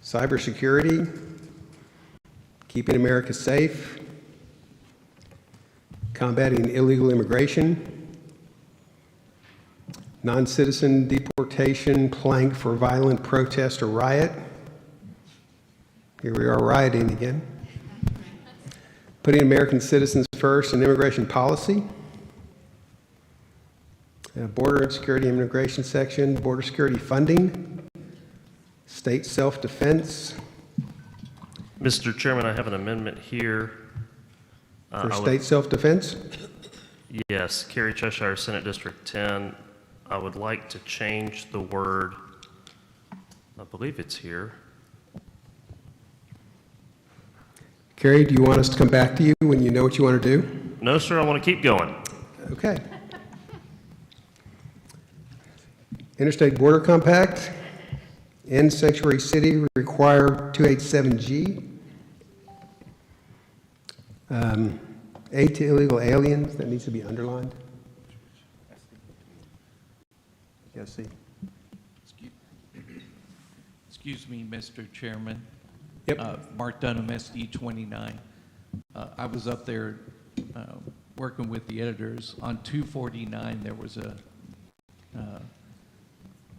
cybersecurity, keeping America safe, combating illegal immigration, non-citizen deportation, plank for violent protest or riot. Here we are rioting again. Putting American citizens first in immigration policy. Border security and immigration section, border security funding, state self-defense. Mr. Chairman, I have an amendment here. For state self-defense? Yes, Cary, Cheshire, Senate District 10. I would like to change the word, I believe it's here. Cary, do you want us to come back to you when you know what you want to do? No, sir, I want to keep going. Okay. Interstate Border Compact, end Sanctuary City, require 287G. Aid to illegal aliens, that needs to be underlined. Yes, see. Excuse me, Mr. Chairman. Yep. Mark Dunham, SD 29. I was up there working with the editors. On 249, there was a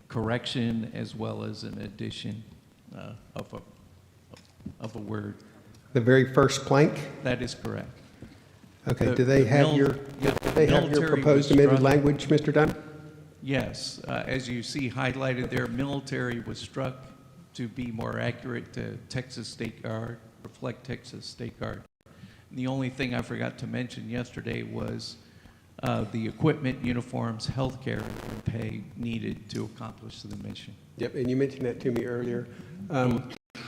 correction as well as an addition of a word. The very first plank? That is correct. Okay, do they have your proposed amended language, Mr. Dunn? Yes, as you see highlighted there, military was struck to be more accurate to Texas State Guard, reflect Texas State Guard. And the only thing I forgot to mention yesterday was the equipment, uniforms, healthcare, and pay needed to accomplish the mission. Yep, and you mentioned that to me earlier.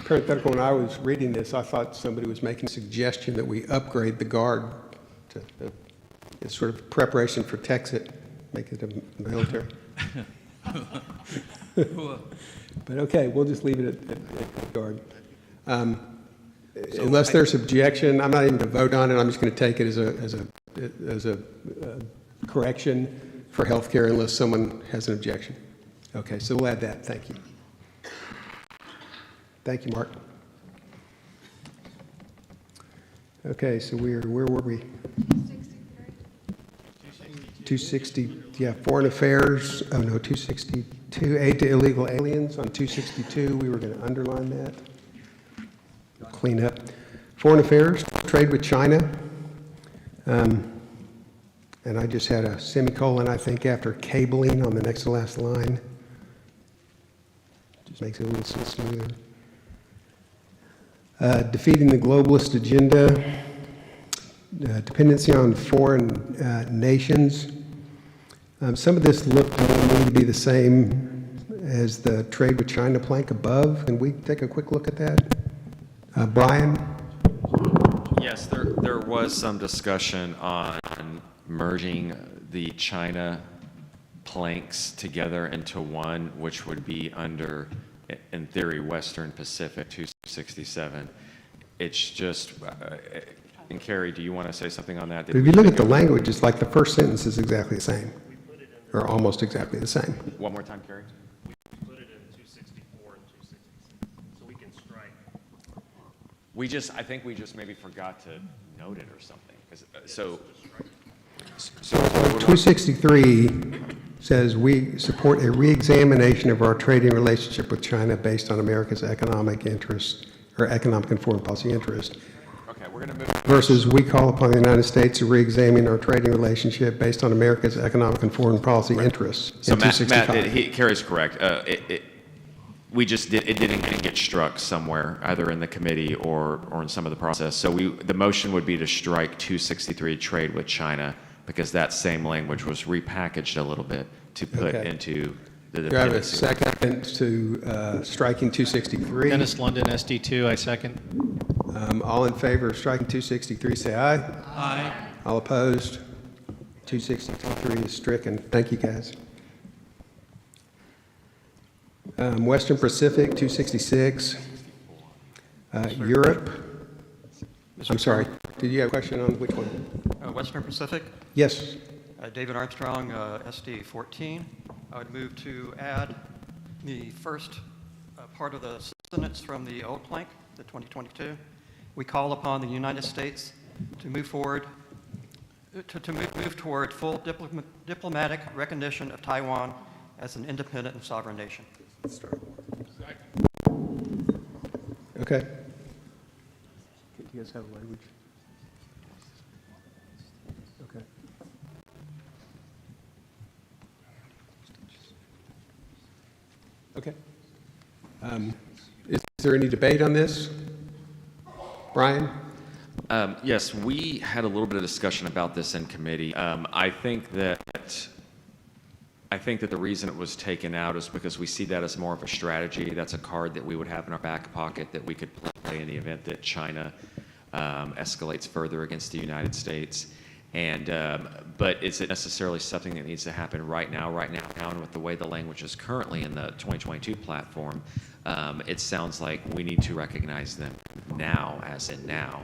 Parenthetical, when I was reading this, I thought somebody was making a suggestion that we upgrade the Guard to it's sort of preparation for Texas, make it a military. But okay, we'll just leave it at Guard. Unless there's objection, I'm not even going to vote on it. I'm just going to take it as a correction for healthcare unless someone has an objection. Okay, so we'll add that. Thank you. Thank you, Mark. Okay, so where were we? 260, yeah, foreign affairs. Oh no, 262, aid to illegal aliens. On 262, we were going to underline that. Clean up. Foreign affairs, trade with China. And I just had a semicolon, I think, after cabling on the next to last line. Just makes it a little smoother. Defeating the globalist agenda, dependency on foreign nations. Some of this looked to be the same as the trade with China plank above. Can we take a quick look at that? Brian? Yes, there was some discussion on merging the China planks together into one, which would be under, in theory, Western Pacific 267. It's just, and Cary, do you want to say something on that? But if you look at the language, it's like the first sentence is exactly the same, or almost exactly the same. One more time, Cary. We put it in 264 and 266, so we can strike. I think we just maybe forgot to note it or something. So 263 says we support a re-examination of our trading relationship with China based on America's economic interest, or economic and foreign policy interest. okay, we're going to move. Versus we call upon the United States to re-examine our trading relationship based on America's economic and foreign policy interests. So Matt, Cary's correct. It didn't get struck somewhere, either in the committee or in some of the process. So the motion would be to strike 263 trade with China, because that same language was repackaged a little bit to put into the Do I have a dependency. second to striking 263? Dennis London, SD2, I second. All in favor of striking 263, say aye. Aye. All opposed? 263 is stricken. Thank you, guys. Western Pacific, 266. Europe. I'm sorry. Did you have a question on which one? Western Pacific, Yes. David Armstrong, SD 14. I would move to add the first part of the sustenance from the old plank, the 2022. We call upon the United States to move forward, to move toward full diplomatic recognition of Taiwan as an independent and sovereign nation. Okay. Do you guys have language? Okay. Okay. Is there any debate on this? Brian? Yes, we had a little bit of discussion about this in committee. I think that the reason it was taken out is because we see that as more of a strategy. That's a card that we would have in our back pocket that we could play in the event that China escalates further against the United States. And but is it necessarily something that needs to happen right now? And with the way the language is currently in the 2022 platform, it sounds like we need to recognize them now, as in now.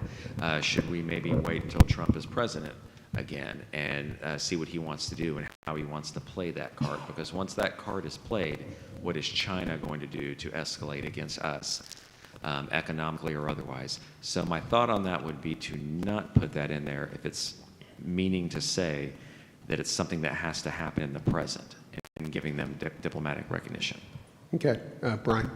Should we maybe wait until Trump is president again and see what he wants to do and how he wants to play that card? Because once that card is played, what is China going to do to escalate against us, economically or otherwise? So my thought on that would be to not put that in there if it's meaning to say that it's something that has to happen in the present and giving them diplomatic recognition. Okay. Brian?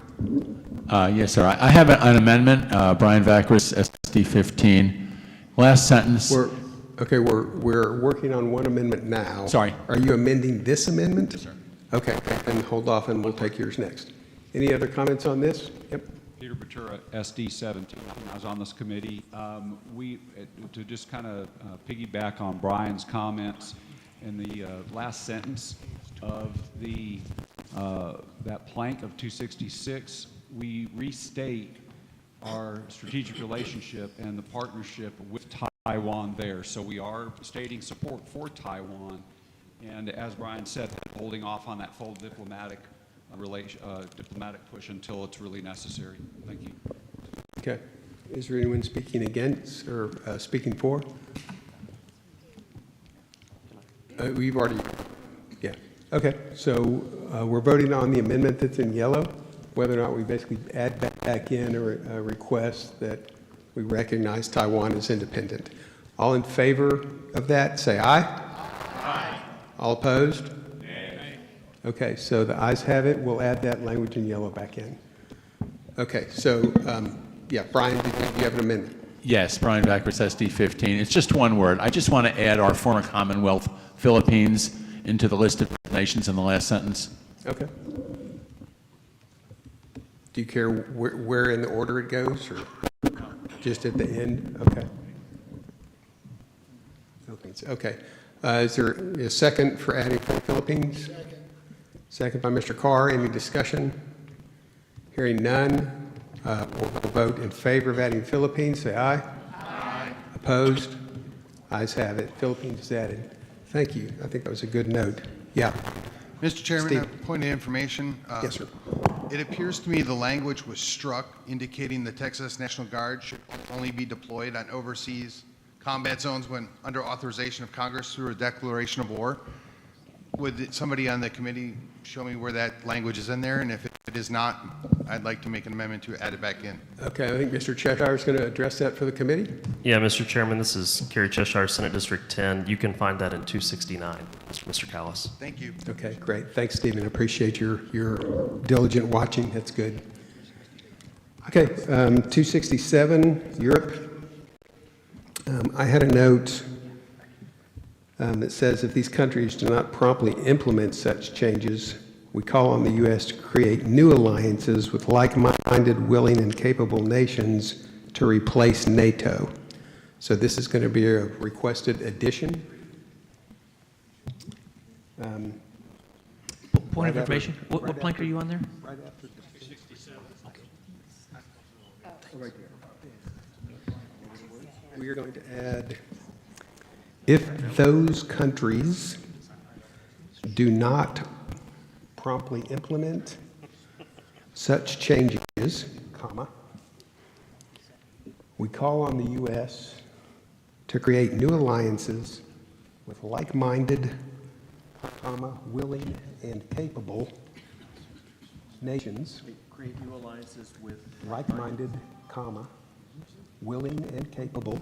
Yes, sir. I have an amendment, Brian Vacris, SD 15. Last sentence. We're working on one amendment now. Sorry. Are you amending this amendment? Yes, sir. Okay, then hold off and we'll take yours next. Any other comments on this? Yep. Peter Batura, SD 17. I was on this committee. To just kind of piggyback on Brian's comments, in the last sentence of that plank of 266, we restate our strategic relationship and the partnership with Taiwan there. So we are stating support for Taiwan, and as Brian said, holding off on that full diplomatic push until it's really necessary. Thank you. Okay. Is there anyone speaking against or speaking for? We've already, yeah. Okay, so we're voting on the amendment that's in yellow, whether or not we basically add back in a request that we recognize Taiwan as independent. All in favor of that, say aye. Aye. All opposed? Nay. Okay, so the ayes have it. We'll add that language in yellow back in. Okay, so, yeah, Brian, do you have an amendment? Yes, Brian Vacris, SD 15. It's just one word. I just want to add our former Commonwealth, Philippines, into the list of nations in the last sentence. Okay. Do you care where in the order it goes, or just at the end? Okay. Philippines, okay. Is there a second for adding Philippines? Second by Mr. Carr. Any discussion? Hearing none. We'll vote in favor of adding Philippines. Say aye. Aye. Opposed? Ayes have it. Philippines is added. Thank you. I think that was a good note. Yeah. Mr. Chairman, Steve. a point of information. Yes, sir. It appears to me the language was struck indicating the Texas National Guard should only be deployed on overseas combat zones when under authorization of Congress through a declaration of war. Would somebody on the committee show me where that language is in there? And if it is not, I'd like to make an amendment to add it back in. Okay, I think Mr. Cheshire is going to address that for the committee. Yeah, Mr. Chairman, this is Kerry Cheshire, Senate District 10. You can find that in 269, Mr. Callis. Thank you. Okay, great. Thanks, Stephen. I appreciate your diligent watching. That's good. Okay, 267, Europe. I had a note that says if these countries do not promptly implement such changes, we call on the U.S. to create new alliances with like-minded, willing, and capable nations to replace NATO. So this is going to be a requested addition. Point of information, what plank are you on there? Right after 67. Right there. We are going to add, if those countries do not promptly implement such changes, comma, we call on the U.S. to create new alliances with like-minded, comma, willing and capable nations, Create new alliances with. like-minded, comma, willing and capable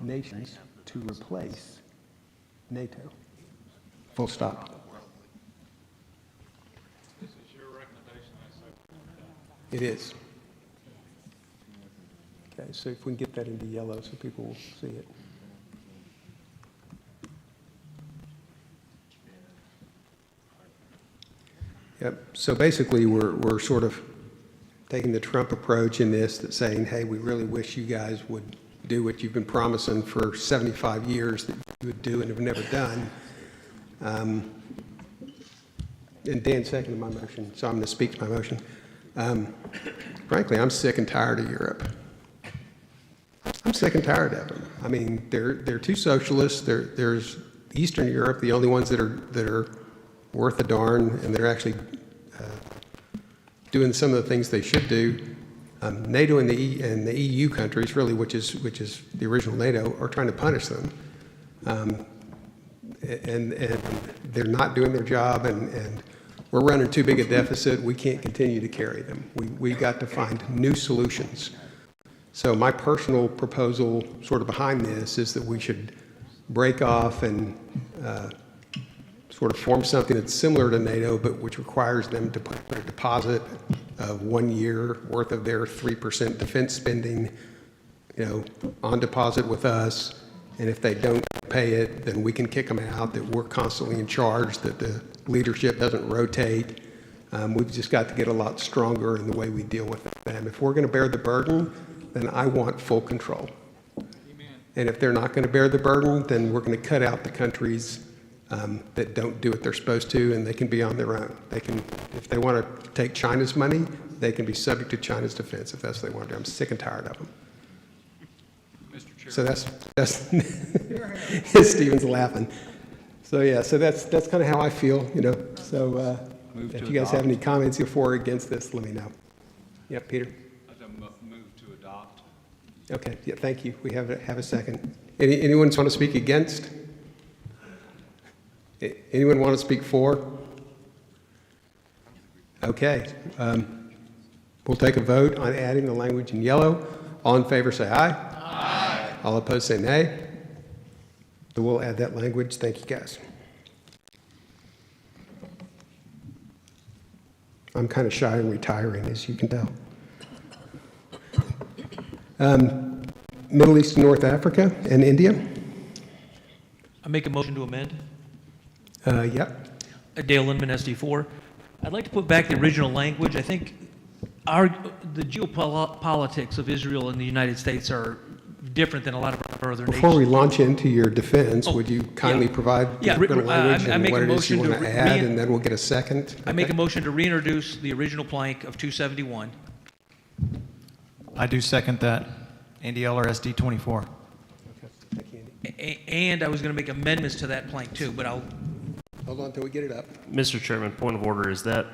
nations to replace NATO. Full stop. It is. Okay, so if we can get that into yellow so people will see it. Yep, so basically, we're sort of taking the Trump approach in this, that saying, hey, we really wish you guys would do what you've been promising for 75 years that you would do and have never done. And Dan seconded my motion, so I'm going to speak to my motion. Frankly, I'm sick and tired of Europe. I'm sick and tired of them. I mean, they're too socialist. There's Eastern Europe, the only ones that are worth a darn, and they're actually doing some of the things they should do. NATO and the EU countries, really, which is the original NATO, are trying to punish them, and they're not doing their job, and we're running too big a deficit. We can't continue to carry them. We've got to find new solutions. So my personal proposal, sort of behind this, is that we should break off and sort of form something that's similar to NATO, but which requires them to put a deposit of 1 year worth of their 3% defense spending, on deposit with us. And if they don't pay it, then we can kick them out, that we're constantly in charge, that the leadership doesn't rotate. We've just got to get a lot stronger in the way we deal with them. If we're going to bear the burden, then I want full control. And if they're not going to bear the burden, then we're going to cut out the countries that don't do what they're supposed to, and they can be on their own. They can, if they want to take China's money, they can be subject to China's defense if that's what they want to do. I'm sick and tired of them. So that's Stephen's laughing. So yeah, so that's kind of how I feel, So if you guys have any comments for or against this, let me know. Yeah, Peter. Move to adopt. Okay. Yeah. Thank you. We have a second. Anyone want to speak against? Anyone want to speak for? Okay. We'll take a vote on adding the language in yellow. All in favor, say aye. Aye. All opposed, say nay. So we'll add that language. Thank you, guys. I'm kind of shy and retiring, as you can tell. Middle East and North Africa and India. I make a motion to amend. Yep. Dale Lindman, SD4. I'd like to put back the original language. I think the geopolitics of Israel and the United States are different than a lot of our other Before we nations. launch into your defense, would you kindly provide the language I and make what a it is you motion want to to add, and then we'll get a second? I make a motion to reintroduce the original plank of 271. I do second that. Andy Eller, SD 24. Okay. Thank you, Andy. And I was going to make amendments to that plank too, but I'll. Hold on until we get it up. Mr. Chairman, point of order, is that,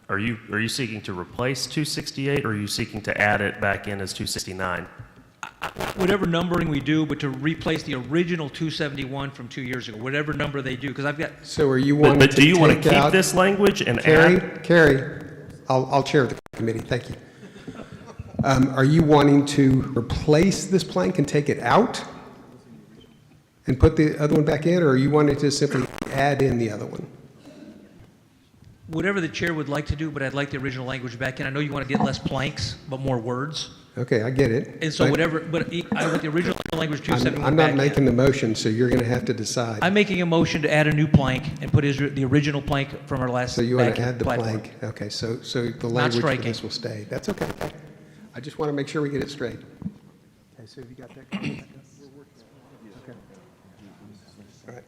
are you seeking to replace 268, or are you seeking to add it back in as 269? Whatever numbering we do, but to replace the original 271 from 2 years ago, whatever number they do, because I've got. So are you wanting to But do you want to take keep out- this language and add? Carrie, I'll chair the committee. Thank you. Are you wanting to replace this plank and take it out and put the other one back in, or are you wanting to simply add in the other one? Whatever the chair would like to do, but I'd like the original language back in. I know you want to get less planks, but more words. Okay, I get it. And so but whatever, but I want the original language 271 I'm back not in. making the motion, so you're going to have to decide. I'm making a motion to add a new plank and put the original plank from our last. So you want back to add the platform. plank? Okay, so the language for striking. this will stay. That's okay. I just want to make sure we get it straight. Okay, so have you got that? Okay. All right.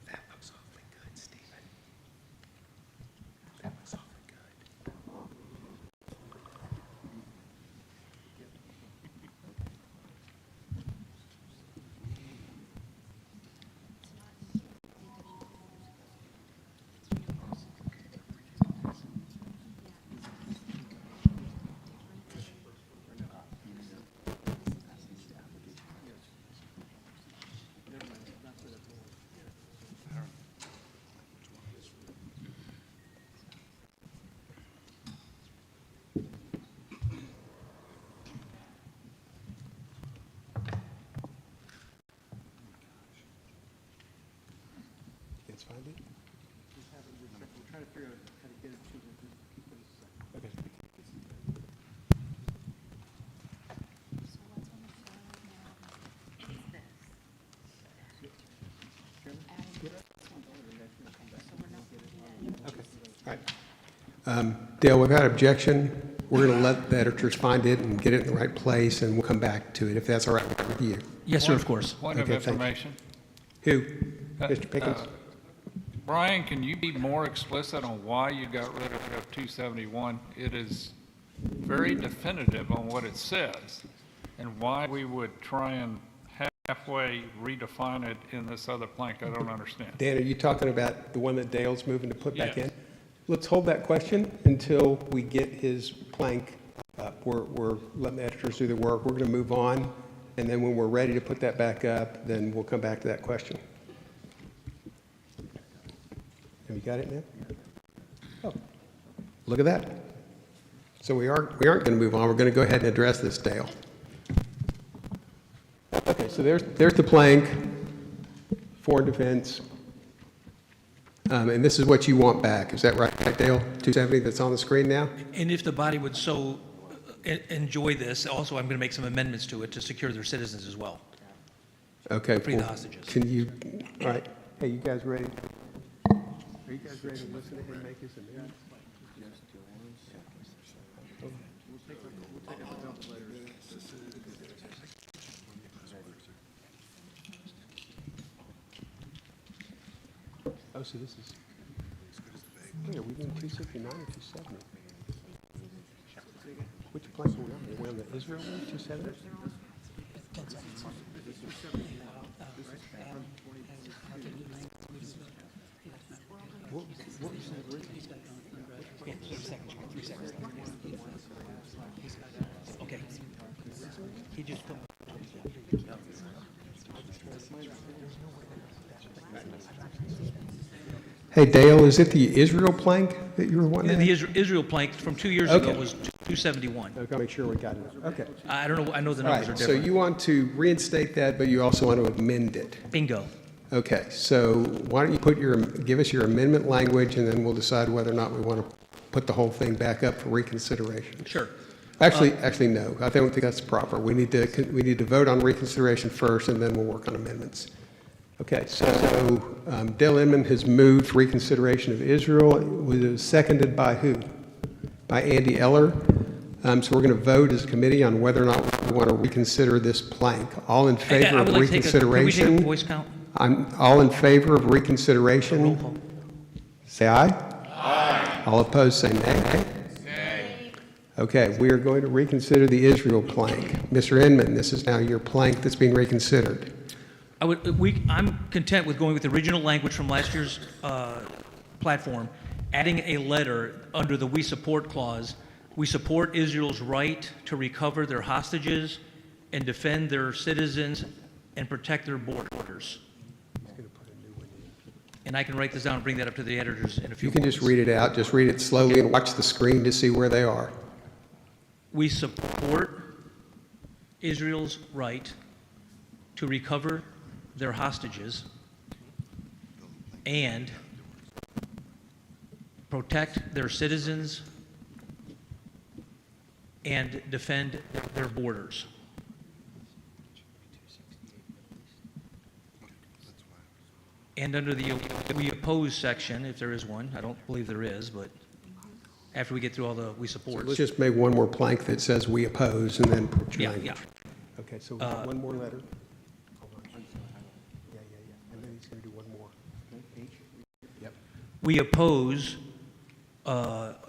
That looks awfully good, Stephen. That looks awfully good. find it. Okay. All right. Dale, without objection, we're going to let the editors find it and get it in the right place, and we'll come back to it if that's all right with you. Yes, sir, of course. Point of Okay, thank you. information. Who? Uh, Mr. Pickens? Brian, can you be more explicit on why you got rid of 271? It is very definitive on what it says, and why we would try and halfway redefine it in this other plank, I don't understand. Dan, are you talking about the one that Dale's moving to put back Yes. in? Let's hold that question until we get his plank up. We're letting the editors do the work. We're going to move on, and then when we're ready to put that back up, then we'll come back to that question. Have you got it now? Oh, look at that. So we aren't going to move on. We're going to go ahead and address this, Dale. Okay, so there's the plank, foreign defense. And this is what you want back. Is that right, Dale? 270 that's on the screen now? And if the body would so enjoy this, also I'm going to make some amendments to it to secure their citizens as well. Okay. Free the well, hostages. Can you, all right. Hey, you guys ready? Are you guys ready to listen to him make his amendment? Oh, so this is, wait, are we doing 269 or 270? Which place are we on? Are we on the Israel one, 270? Okay. He just put. Hey, Dale, is it the Israel plank that you were wanting? The Israel plank from 2 years ago Okay. was 271. Okay, make sure we got it. Okay. I don't know, I know the All numbers are right, so different. you want to reinstate that, but you also want to amend it. Bingo. Okay, so why don't you give us your amendment language, and then we'll decide whether or not we want to put the whole thing back up for reconsideration. Sure. Actually, no, I don't think that's proper. We need to vote on reconsideration first, and then we'll work on amendments. Okay, so Dale Inman has moved reconsideration of Israel. It was seconded by who? By Andy Eller. So we're going to vote as a committee on whether or not we want to reconsider this plank. All in favor I of would like to take can we take a reconsideration? voice count? I'm all in favor of reconsideration. Roll call. Say aye. Aye. All opposed, say nay. Nay. Okay, we are going to reconsider the Israel plank. Mr. Inman, this is now your plank that's being reconsidered. I'm content with going with the original language from last year's platform, adding a letter under the "We Support" clause. We support Israel's right to recover their hostages and defend their citizens and protect their borders. And I can write this down and bring that up to the editors in a few You can moments. just read it out, just read it slowly and watch the screen to see where they are. We support Israel's right to recover their hostages and protect their citizens and defend their borders. And under the "We Oppose" section, if there is one, I don't believe there is, but after we get through all the "We Support." Let's just make one more plank that says we oppose and then put your Yeah, language. yeah. Okay, so one more letter. Hold on. Yeah. And then he's going to do one more. Yep. We oppose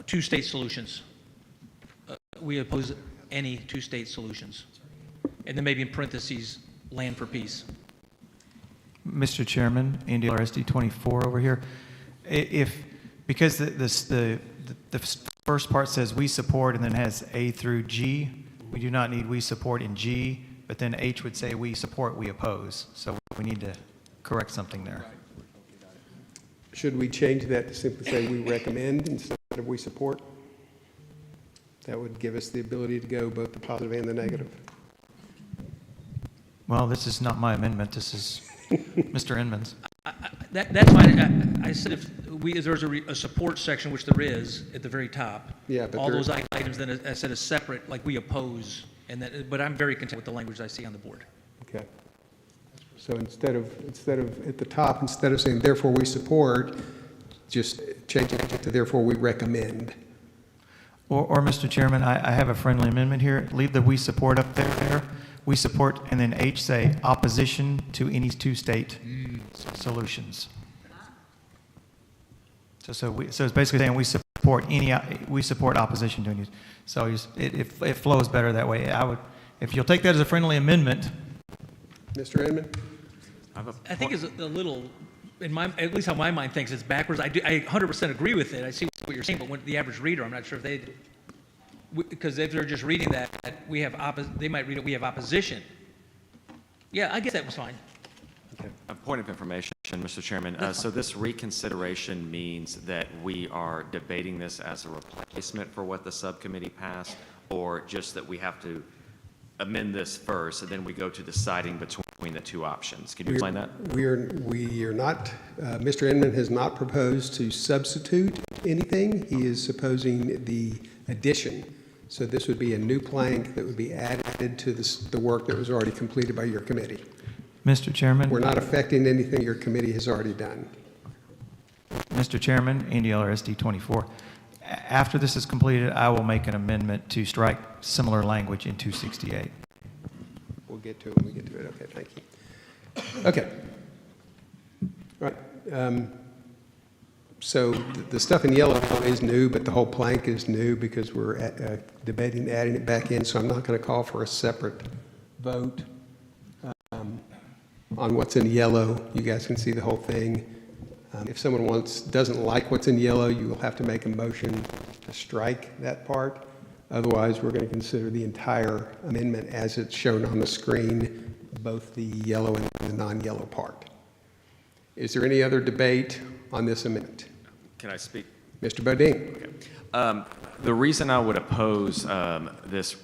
two-state solutions. We oppose any two-state solutions. And then maybe in parentheses, land for peace. Mr. Chairman, Andy RSD 24 over here. Because the first part says we support and then has A through G, we do not need we support in G, but then H would say we support, we oppose. So we need to correct something there. Should we change that to simply say we recommend instead of we support? That would give us the ability to go both the positive and the negative. Well, this is not my amendment. This is Mr. Inman's. That's fine. I said if there's a support section, which there is at the very top. Yeah, but all there- those items, then I said a separate, like we oppose, and that, but I'm very content with the language I see on the board. Okay. So instead of, at the top, instead of saying therefore we support, just change it to therefore we recommend. Or Mr. Chairman, I have a friendly amendment here. Leave the "we support" up there. We support, and then H say opposition to any two-state solutions. So it's basically saying we support opposition to any. So it flows better that way. If you'll take that as a friendly amendment. Mr. Inman? I think it's a little, at least how my mind thinks, it's backwards. I 100% agree with it. I see what you're saying, but when the average reader, I'm not sure if because if they're just reading that, they might read it, we have opposition. Yeah, I guess that was fine. A point of information, Mr. Chairman. So this reconsideration means that we are debating this as a replacement for what the subcommittee passed, or just that we have to amend this first, and then we go to deciding between the two options. Can you explain that? We are not, Mr. Inman has not proposed to substitute anything. He is supposing the addition. So this would be a new plank that would be added to the work that was already completed by your committee. Mr. Chairman? We're not affecting anything your committee has already done. Mr. Chairman, NDLRSD 24. After this is completed, I will make an amendment to strike similar language in 268. We'll get to it when we get to it. Okay, thank you. Okay. All right. So the stuff in yellow is new, but the whole plank is new because we're debating adding it back in. So I'm not going to call for a separate vote on what's in yellow. You guys can see the whole thing. If someone doesn't like what's in yellow, you will have to make a motion to strike that part. Otherwise, we're going to consider the entire amendment as it's shown on the screen, both the yellow and the non-yellow part. Is there any other debate on this amendment? Can I speak? Mr. Bodine? Okay. The reason I would oppose this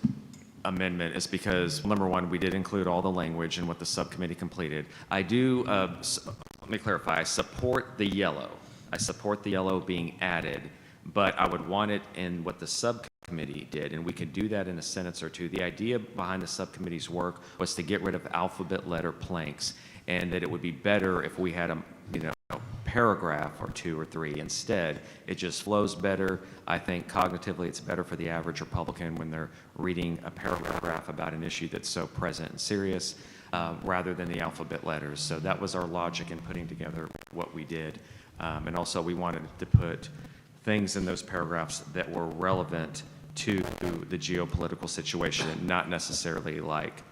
amendment is because, number one, we did include all the language in what the subcommittee completed. I do, let me clarify, I support the yellow. I support the yellow being added, but I would want it in what the subcommittee did, and we could do that in a sentence or two. The idea behind the subcommittee's work was to get rid of alphabet letter planks, and that it would be better if we had a, paragraph or two or three. Instead, it just flows better. I think cognitively it's better for the average Republican when they're reading a paragraph about an issue that's so present and serious, rather than the alphabet letters. So that was our logic in putting together what we did. And also we wanted to put things in those paragraphs that were relevant to the geopolitical situation, not necessarily like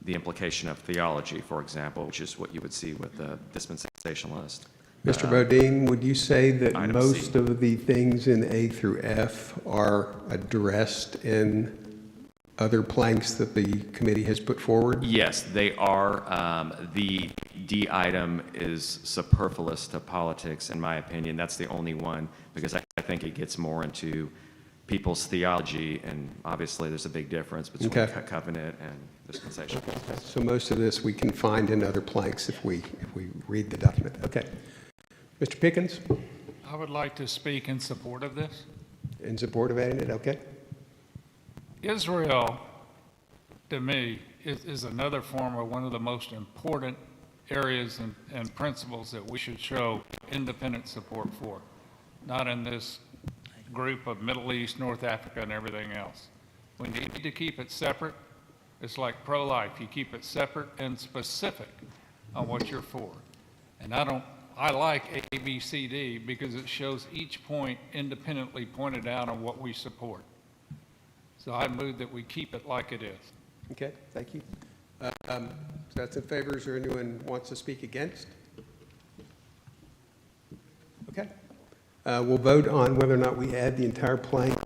the implication of theology, for example, which is what you would see with the dispensationalist. Mr. Bodine, would you say that Item most C. of the things in A through F are addressed in other planks that the committee has put forward? Yes, they are. The D item is superfluous to politics, in my opinion. That's the only one, because I think it gets more into people's theology, and obviously there's a big difference between covenant and dispensation. Okay. So most of this we can find in other planks if we read the document. Okay. Mr. Pickens, I would like to speak in support of this. in support of adding it, okay? Israel, to me, is another form of one of the most important areas and principles that we should show independent support for, not in this group of Middle East, North Africa, and everything else. We need to keep it separate. It's like pro-life. You keep it separate and specific on what you're for. And I like A, B, C, D because it shows each point independently pointed out on what we support. So I move that we keep it like it is. Okay, thank you. So that's in favor. Is there anyone who wants to speak against? Okay. We'll vote on whether or not we add the entire plank,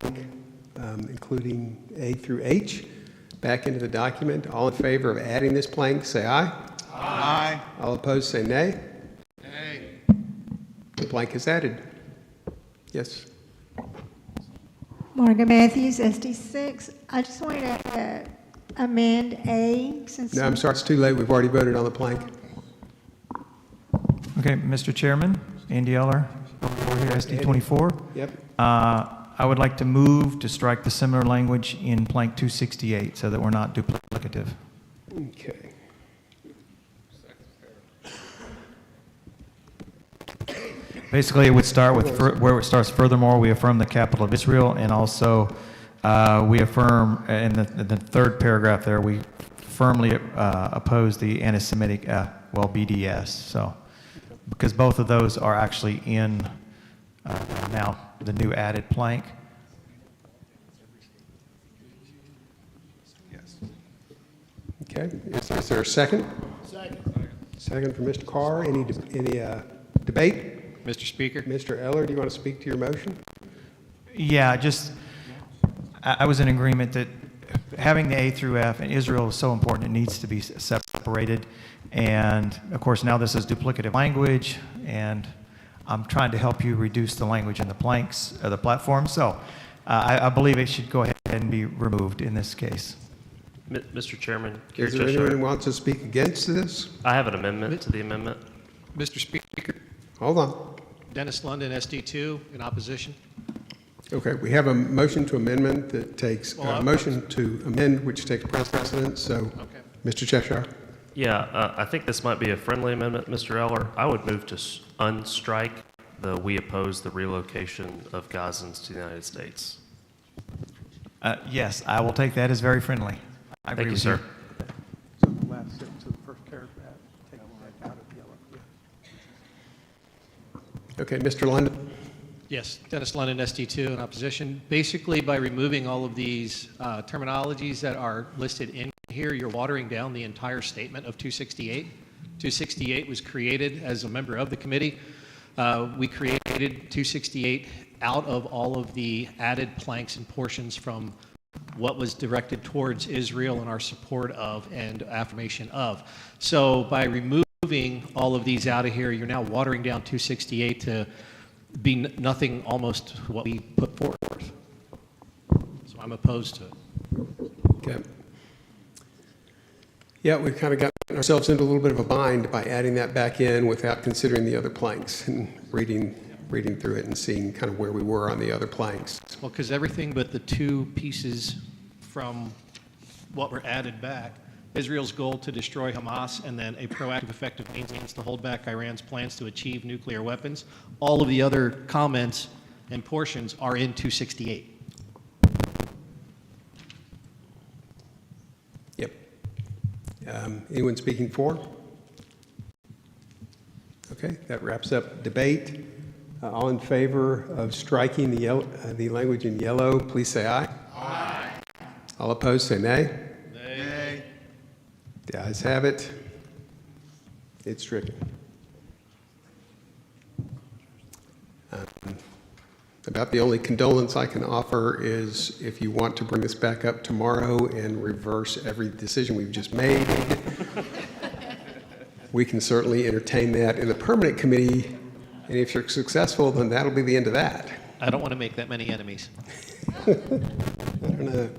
including A through H, back into the document. All in favor of adding this plank, say aye. Aye. All opposed, say nay. Nay. The plank is added. Yes. Morgan Matthews, SD6. I just wanted to amend A since. No, I'm sorry, it's too late. We've already voted on the plank. Okay, Mr. Chairman, Andy Eller, over here, SD 24. Yep. I would like to move to strike the similar language in plank 268 so that we're not duplicative. Okay. Basically, it would start with where it starts. Furthermore, we affirm the capital of Israel, and also we affirm in the third paragraph there, we firmly oppose the anti-Semitic, BDS. So, because both of those are actually in now the new added plank. Yes. Okay. Is there a second? Second for Mr. Carr. Any debate? Mr. Speaker? Mr. Eller, do you want to speak to your motion? Yeah, I was in agreement that having the A through F in Israel is so important, it needs to be separated. And of course, now this is duplicative language, and I'm trying to help you reduce the language in the planks of the platform. So I believe it should go ahead and be removed in this case. Mr. Chairman, Is there anyone who wants to speak against this? I have an amendment to the amendment. Mr. Speaker? Hold on. Dennis London, SD2, in opposition. Okay, we have a motion to amendment that takes, motion to amend which takes precedence, so, Mr. Cheshire. Yeah, I think this might be a friendly amendment, Mr. Eller. I would move to unstrike the "we oppose the relocation of Gazans to the United States." Yes, I will take that as very friendly. I agree Thank you, with sir. So the last sentence of the first paragraph, take that out of yellow. Yeah. Okay, Mr. London. Yes, Dennis London, SD2, in opposition. Basically, by removing all of these terminologies that are listed in here, you're watering down the entire statement of 268. 268 was created as a member of the committee. We created 268 out of all of the added planks and portions from what was directed towards Israel and our support of and affirmation of. So by removing all of these out of here, you're now watering down 268 to be nothing almost what we put forth. So I'm opposed to it. Okay. Yeah, we've kind of gotten ourselves into a little bit of a bind by adding that back in without considering the other planks and reading through it and seeing kind of where we were on the other planks. Well, because everything but the two pieces from what were added back, Israel's goal to destroy Hamas and then a proactive, effective means to hold back Iran's plans to achieve nuclear weapons, all of the other comments and portions are in 268. Yep. Anyone speaking for? Okay, that wraps up debate. All in favor of striking the language in yellow, please say aye. Aye. All opposed, say nay. Nay. The ayes have it. It's stricken. About the only condolence I can offer is if you want to bring this back up tomorrow and reverse every decision we've just made, we can certainly entertain that in the permanent committee. And if you're successful, then that'll be the end of that. I don't want to make that many enemies. I don't know.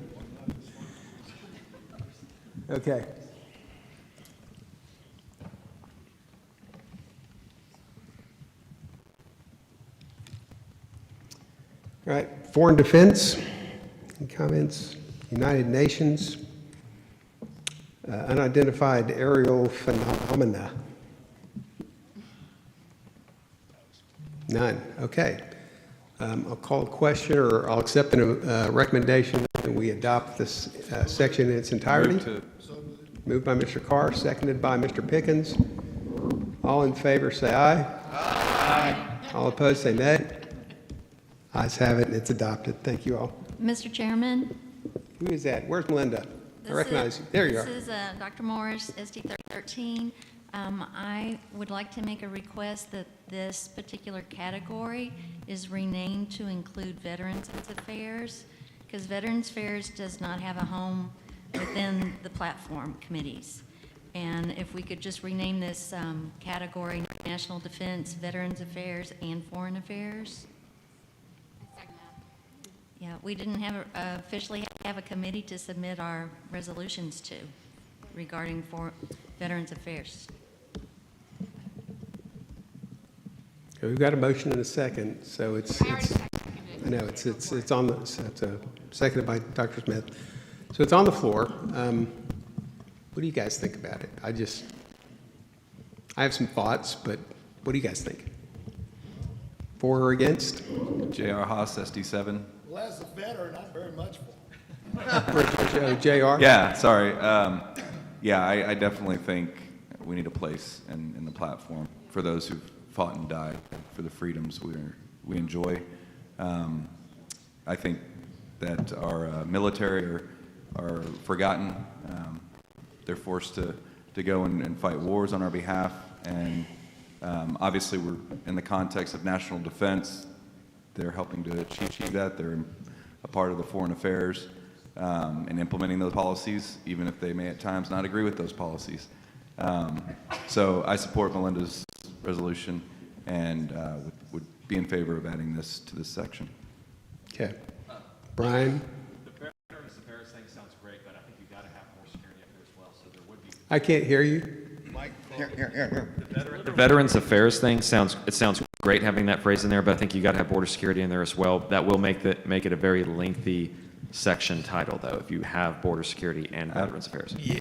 Okay. All right, foreign defense, any comments? United Nations, unidentified aerial phenomena. None, okay. I'll call a question, or I'll accept a recommendation that we adopt this section in its entirety. Moved by Mr. Carr, seconded by Mr. Pickens. All in favor, say aye. Aye. All opposed, say nay. Ayes have it, and it's adopted. Thank you all. Mr. Chairman? Who is that? Where's Melinda? I recognize you. There you are. This is Dr. Morris, SD 13. I would like to make a request that this particular category is renamed to include Veterans Affairs, because Veterans Affairs does not have a home within the platform committees. And if we could just rename this category National Defense, Veterans Affairs, and Foreign Affairs. Yeah, we didn't officially have a committee to submit our resolutions to regarding Veterans Affairs. Okay, we've got a motion and a second, so I know, it's on the, it's seconded by Dr. Smith. So it's on the floor. What do you guys think about it? I have some thoughts, but what do you guys think? For or against? J.R. Haas, SD7. Well, as a veteran, I'm very much for. JR? Yeah, sorry. I definitely think we need a place in the platform for those who've fought and died for the freedoms we enjoy. I think that our military are forgotten. They're forced to go and fight wars on our behalf. And obviously, we're in the context of national defense. They're helping to achieve that. They're a part of the foreign affairs and implementing those policies, even if they may at times not agree with those policies. So I support Melinda's resolution and would be in favor of adding this to this section. Okay. Brian? The Veterans Affairs thing sounds great, but I think you've got to have more security up there as well, so there would be. I can't hear you. Mike, here. The Veterans Affairs thing sounds great having that phrase in there, but I think you got to have border security in there as well. That will make it a very lengthy section title, though, if you have border security and Veterans Affairs. Yeah,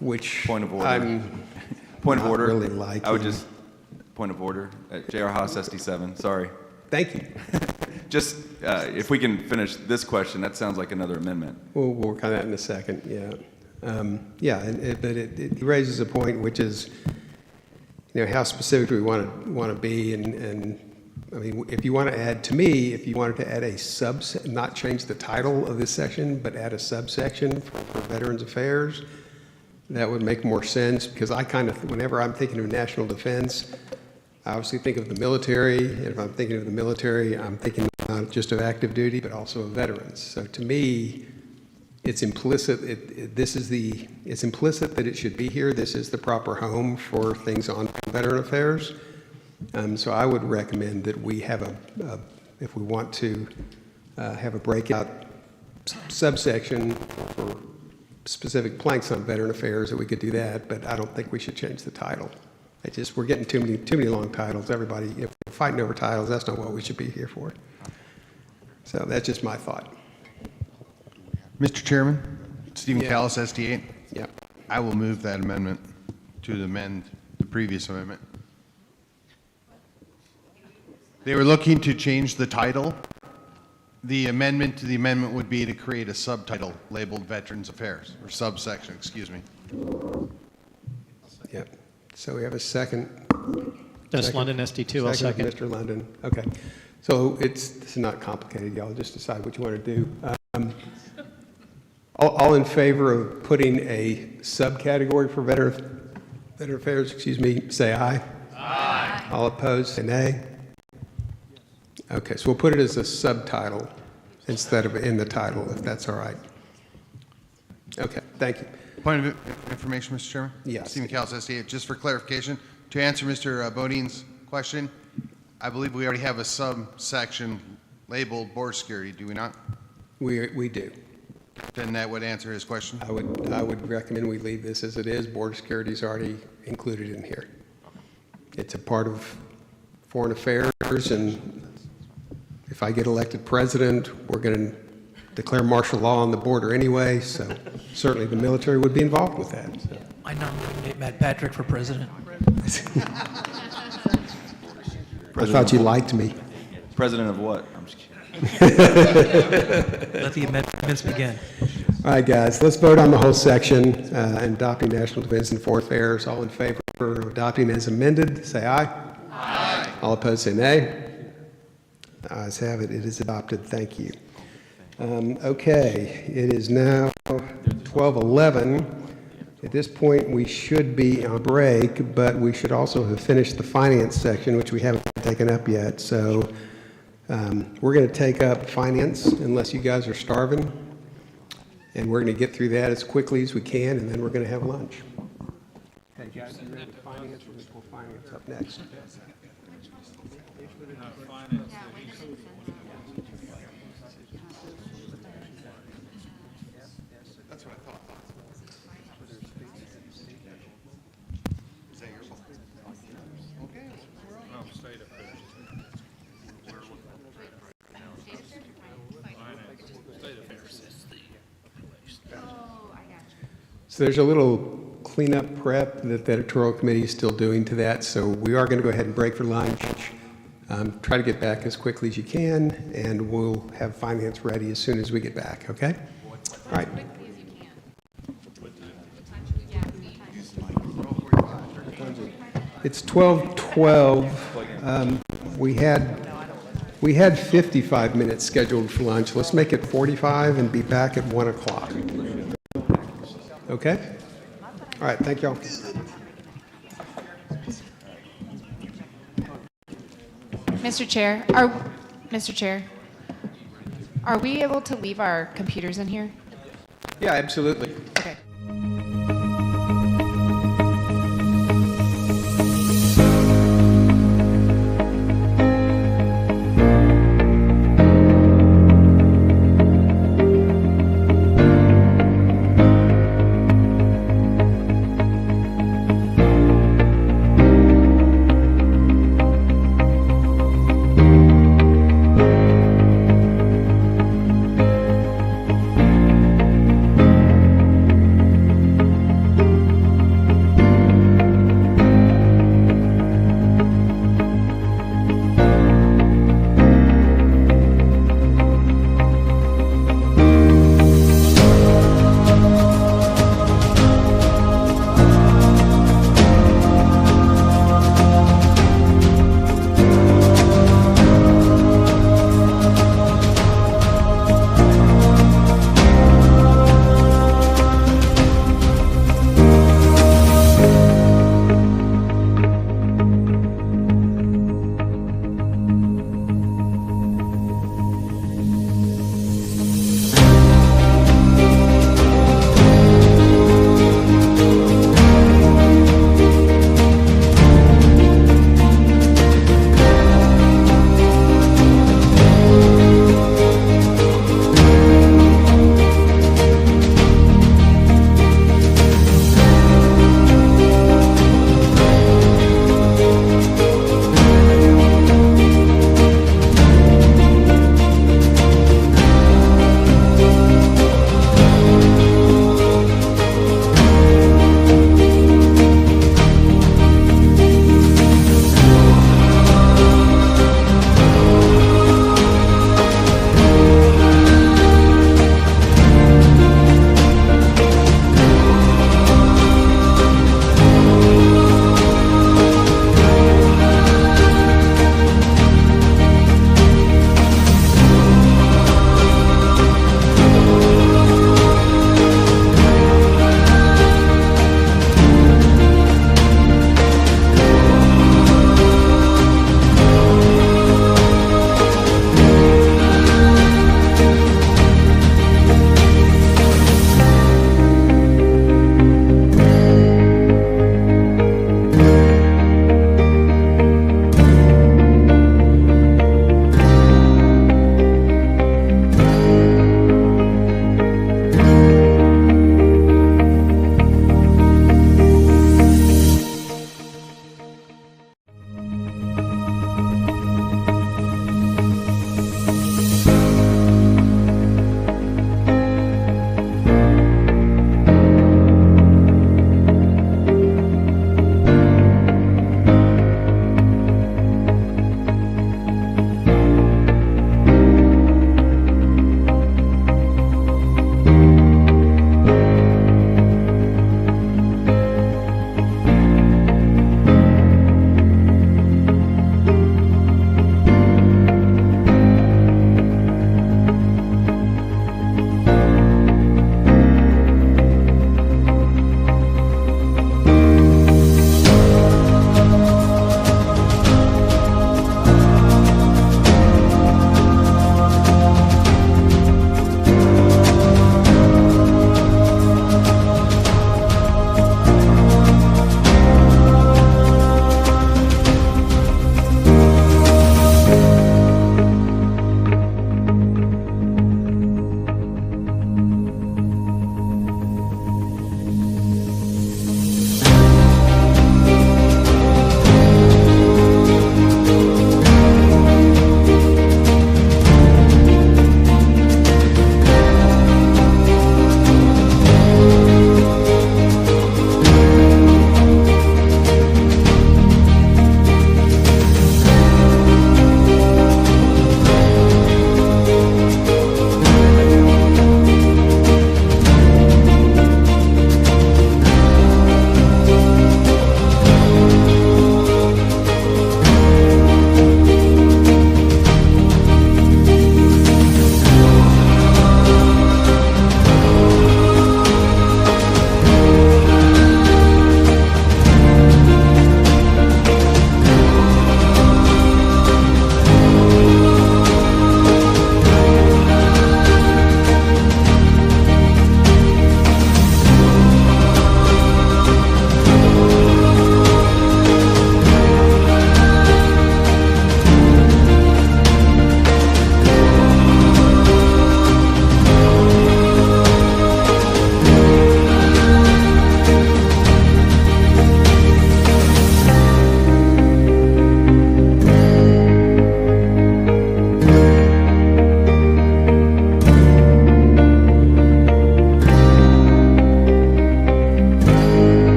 which Point of order. Point of order. Really liking. I would just point of order. J.R. Haas, SD7. Sorry. Thank you. Just if we can finish this question, that sounds like another amendment. We'll work on that in a second. Yeah. But it raises a point, which is, how specific do we want to be? And I mean, if you want to add, to me, if you wanted to add a not change the title of this section, but add a subsection for Veterans Affairs, that would make more sense, because whenever I'm thinking of national defense, I obviously think of the military, and if I'm thinking of the military, I'm thinking not just of active duty, but also of veterans. So to me, it's implicit. It's implicit that it should be here. This is the proper home for things on veteran affairs. So I would recommend that we have if we want to have a breakout subsection for specific planks on veteran affairs, that we could do that. But I don't think we should change the title. We're getting too many long titles. Everybody, if we're fighting over titles, that's not what we should be here for. So that's just my thought. Mr. Chairman, Stephen Yeah. Callis, SD8. Yeah. I will move that amendment to amend the previous amendment. They were looking to change the title. The amendment to the amendment would be to create a subtitle labeled Veterans Affairs, or subsection, excuse me. Yep. So we have a second. Dennis Second. London, SD2, I'll second. Mr. London. Okay. So this is not complicated, y'all. Just decide what you want to do. All in favor of putting a subcategory for veteran affairs, say aye. Aye. All opposed, say nay. Okay, so we'll put it as a subtitle instead of in the title, if that's all right. Okay, thank you. Point of information, Mr. Chairman? Yes. Stephen Callis, SD8. Just for clarification, to answer Mr. Bodine's question, I believe we already have a subsection labeled border security, do we not? We do. Then that would answer his question? I would recommend we leave this as it is. Border security is already included in here. It's a part of foreign affairs, and if I get elected president, we're going to declare martial law on the border anyway, so certainly the military would be involved with that. So. I nominate Matt Patrick for president. I thought you liked me. President of what? I'm just kidding. Let the amendments begin. All right, guys, let's vote on the whole section, adopting national defense and foreign affairs. All in favor of adopting as amended, say aye. Aye. All opposed, say nay. The ayes have it. It is adopted. Thank you. Okay, it is now 12:11. At this point, we should be on break, but we should also have finished the finance section, which we haven't taken up yet. So we're going to take up finance, unless you guys are starving. And we're going to get through that as quickly as we can, and then we're going to have lunch. Okay, guys, you ready for finance? We're going to pull finance up next. That's what I thought. Is that your fault? Okay. No, state affairs. So there's a little cleanup prep that the editorial committee is still doing to that, so we are going to go ahead and break for lunch. Try to get back as quickly as you can, and we'll have finance ready as soon as we get back, okay? All right. It's 12:12. We had 55 minutes scheduled for lunch. Let's make it 45 and be back at 1 o'clock. Okay? All right, thank y'all. Mr. Chair, are we able to leave our computers in here? Yeah, absolutely. Okay.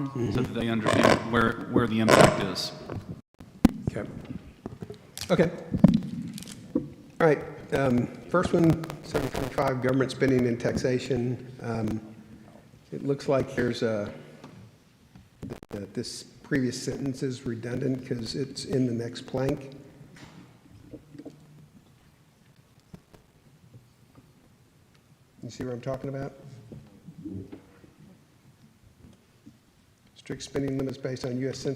so that they understand where the impact is. Okay. Okay. All right. First one, 725, government spending and taxation. It looks like there's this previous sentence is redundant because it's in the next plank. You see what I'm talking about? Strict spending limits based on U.S.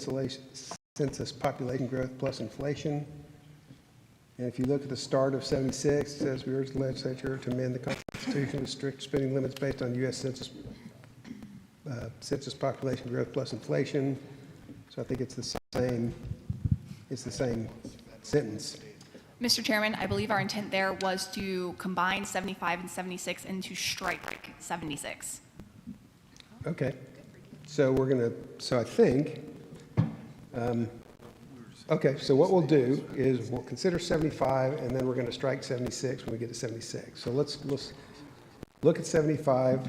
census population growth plus inflation. And if you look at the start of 76, it says we urge the legislature to amend the Constitution with strict spending limits based on U.S. census population growth plus inflation. So I think it's the same sentence. Mr. Chairman, I believe our intent there was to combine 75 and 76 and to strike 76. Okay. So I think, okay, so what we'll do is we'll consider 75 and then we're going to strike 76 when we get to 76. So let's look at 75.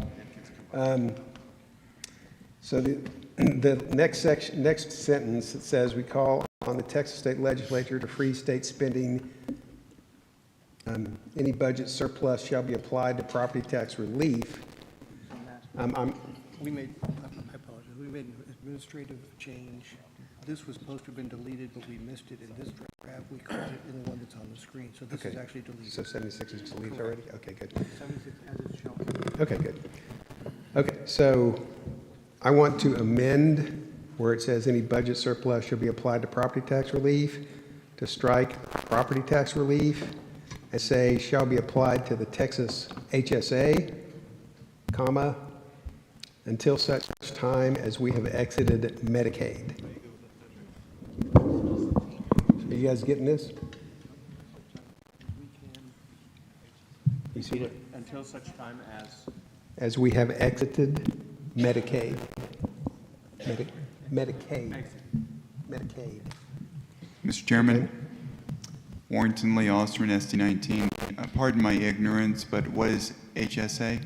So the next sentence, it says we call on the Texas State Legislature to freeze state spending. Any budget surplus shall be applied to property tax relief. I apologize, we made an administrative change. This was supposed to have been deleted, but we missed it in this draft. We caught it in the one that's on the screen, so this is actually deleted. So 76 is deleted already? Okay, good. 76 as it's shown. Okay, good. Okay, so I want to amend where it says any budget surplus shall be applied to property tax relief, to strike property tax relief, and say shall be applied to the Texas HSA, comma, until such time as we have exited Medicaid. Are you guys getting this? You see what? Until such time As we have exited Medicaid. Medicaid. Mr. Chairman, Warrington Lee Osterman, SD19. Pardon my ignorance, but what is HSA?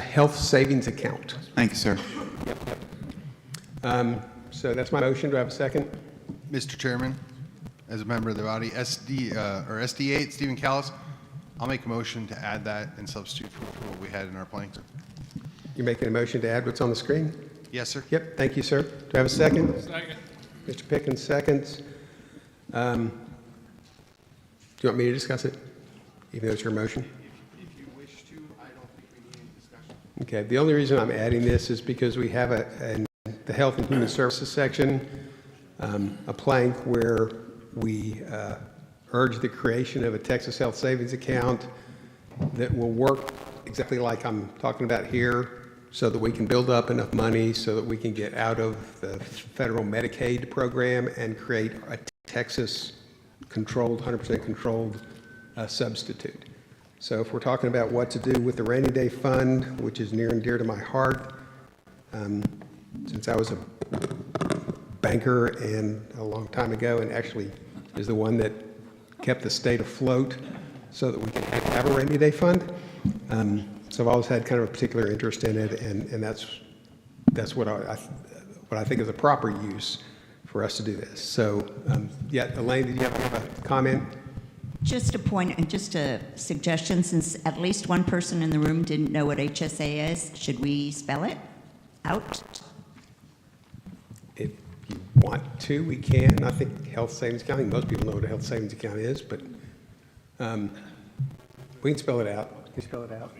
Health savings account. Thank you, sir. So that's my motion. Do I have a second? Mr. Chairman, as a member of the body, SD8, Stephen Callis, I'll make a motion to add that and substitute for what we had in our planks. You're making a motion to add what's on the screen? Yes, sir. Yep, thank you, sir. Do I have a second? Second. Mr. Pickens seconds. Do you want me to discuss it, even though it's your motion? If you wish to, I don't think we need any discussion. Okay, the only reason I'm adding this is because we have in the Health and Human Services section, a plank where we urge the creation of a Texas Health Savings Account that will work exactly like I'm talking about here, so that we can build up enough money so that we can get out of the federal Medicaid program and create a Texas controlled, 100% controlled substitute. So if we're talking about what to do with the rainy day fund, which is near and dear to my heart, since I was a banker and a long time ago, and actually is the one that kept the state afloat so that we can have a rainy day fund. So I've always had kind of a particular interest in it, and that's what I think is a proper use for us to do this. So, yeah, Elaine, did you have a comment? Just a point and just a suggestion, since at least one person in the room didn't know what HSA is, should we spell it out? If you want to, we can. I think health savings account, I think most people know what a health savings account is, but we can spell it out. Can you spell it out?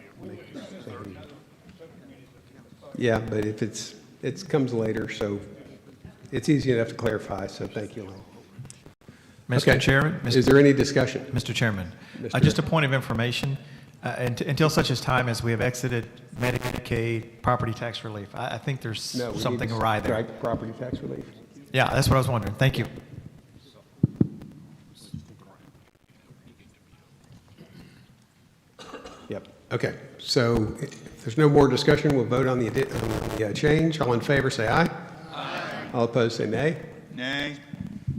Yeah, but if it comes later, so it's easy enough to clarify, so thank you, Elaine. Mr. Chairman? Is there any discussion? Mr. Chairman, just a point of information. Until such as time as we have exited Medicaid property tax relief, I think there's something awry there. Strike property tax relief. Yeah, that's what I was wondering. Thank you. Yep. Okay. So if there's no more discussion, we'll vote on the change. All in favor, say aye. Aye. All opposed, say nay. Nay.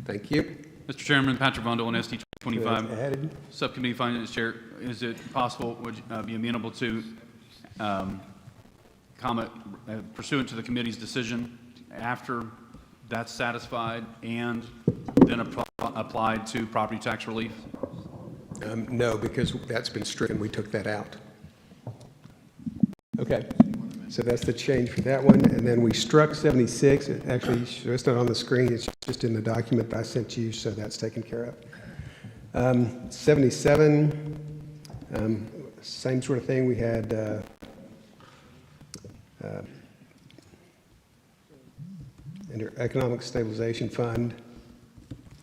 Thank you. Mr. Chairman, Patrick Vondel on SD 25. Added. Subcommittee Finance Chair, is it possible, would you be amenable to comment pursuant to the committee's decision after that's satisfied and then applied to property tax relief? No, because that's been stricken. We took that out. Okay. So that's the change for that one. And then we struck 76. Actually, it's not on the screen. It's just in the document that I sent you, so that's taken care of. 77, same sort of thing. We had under Economic Stabilization Fund.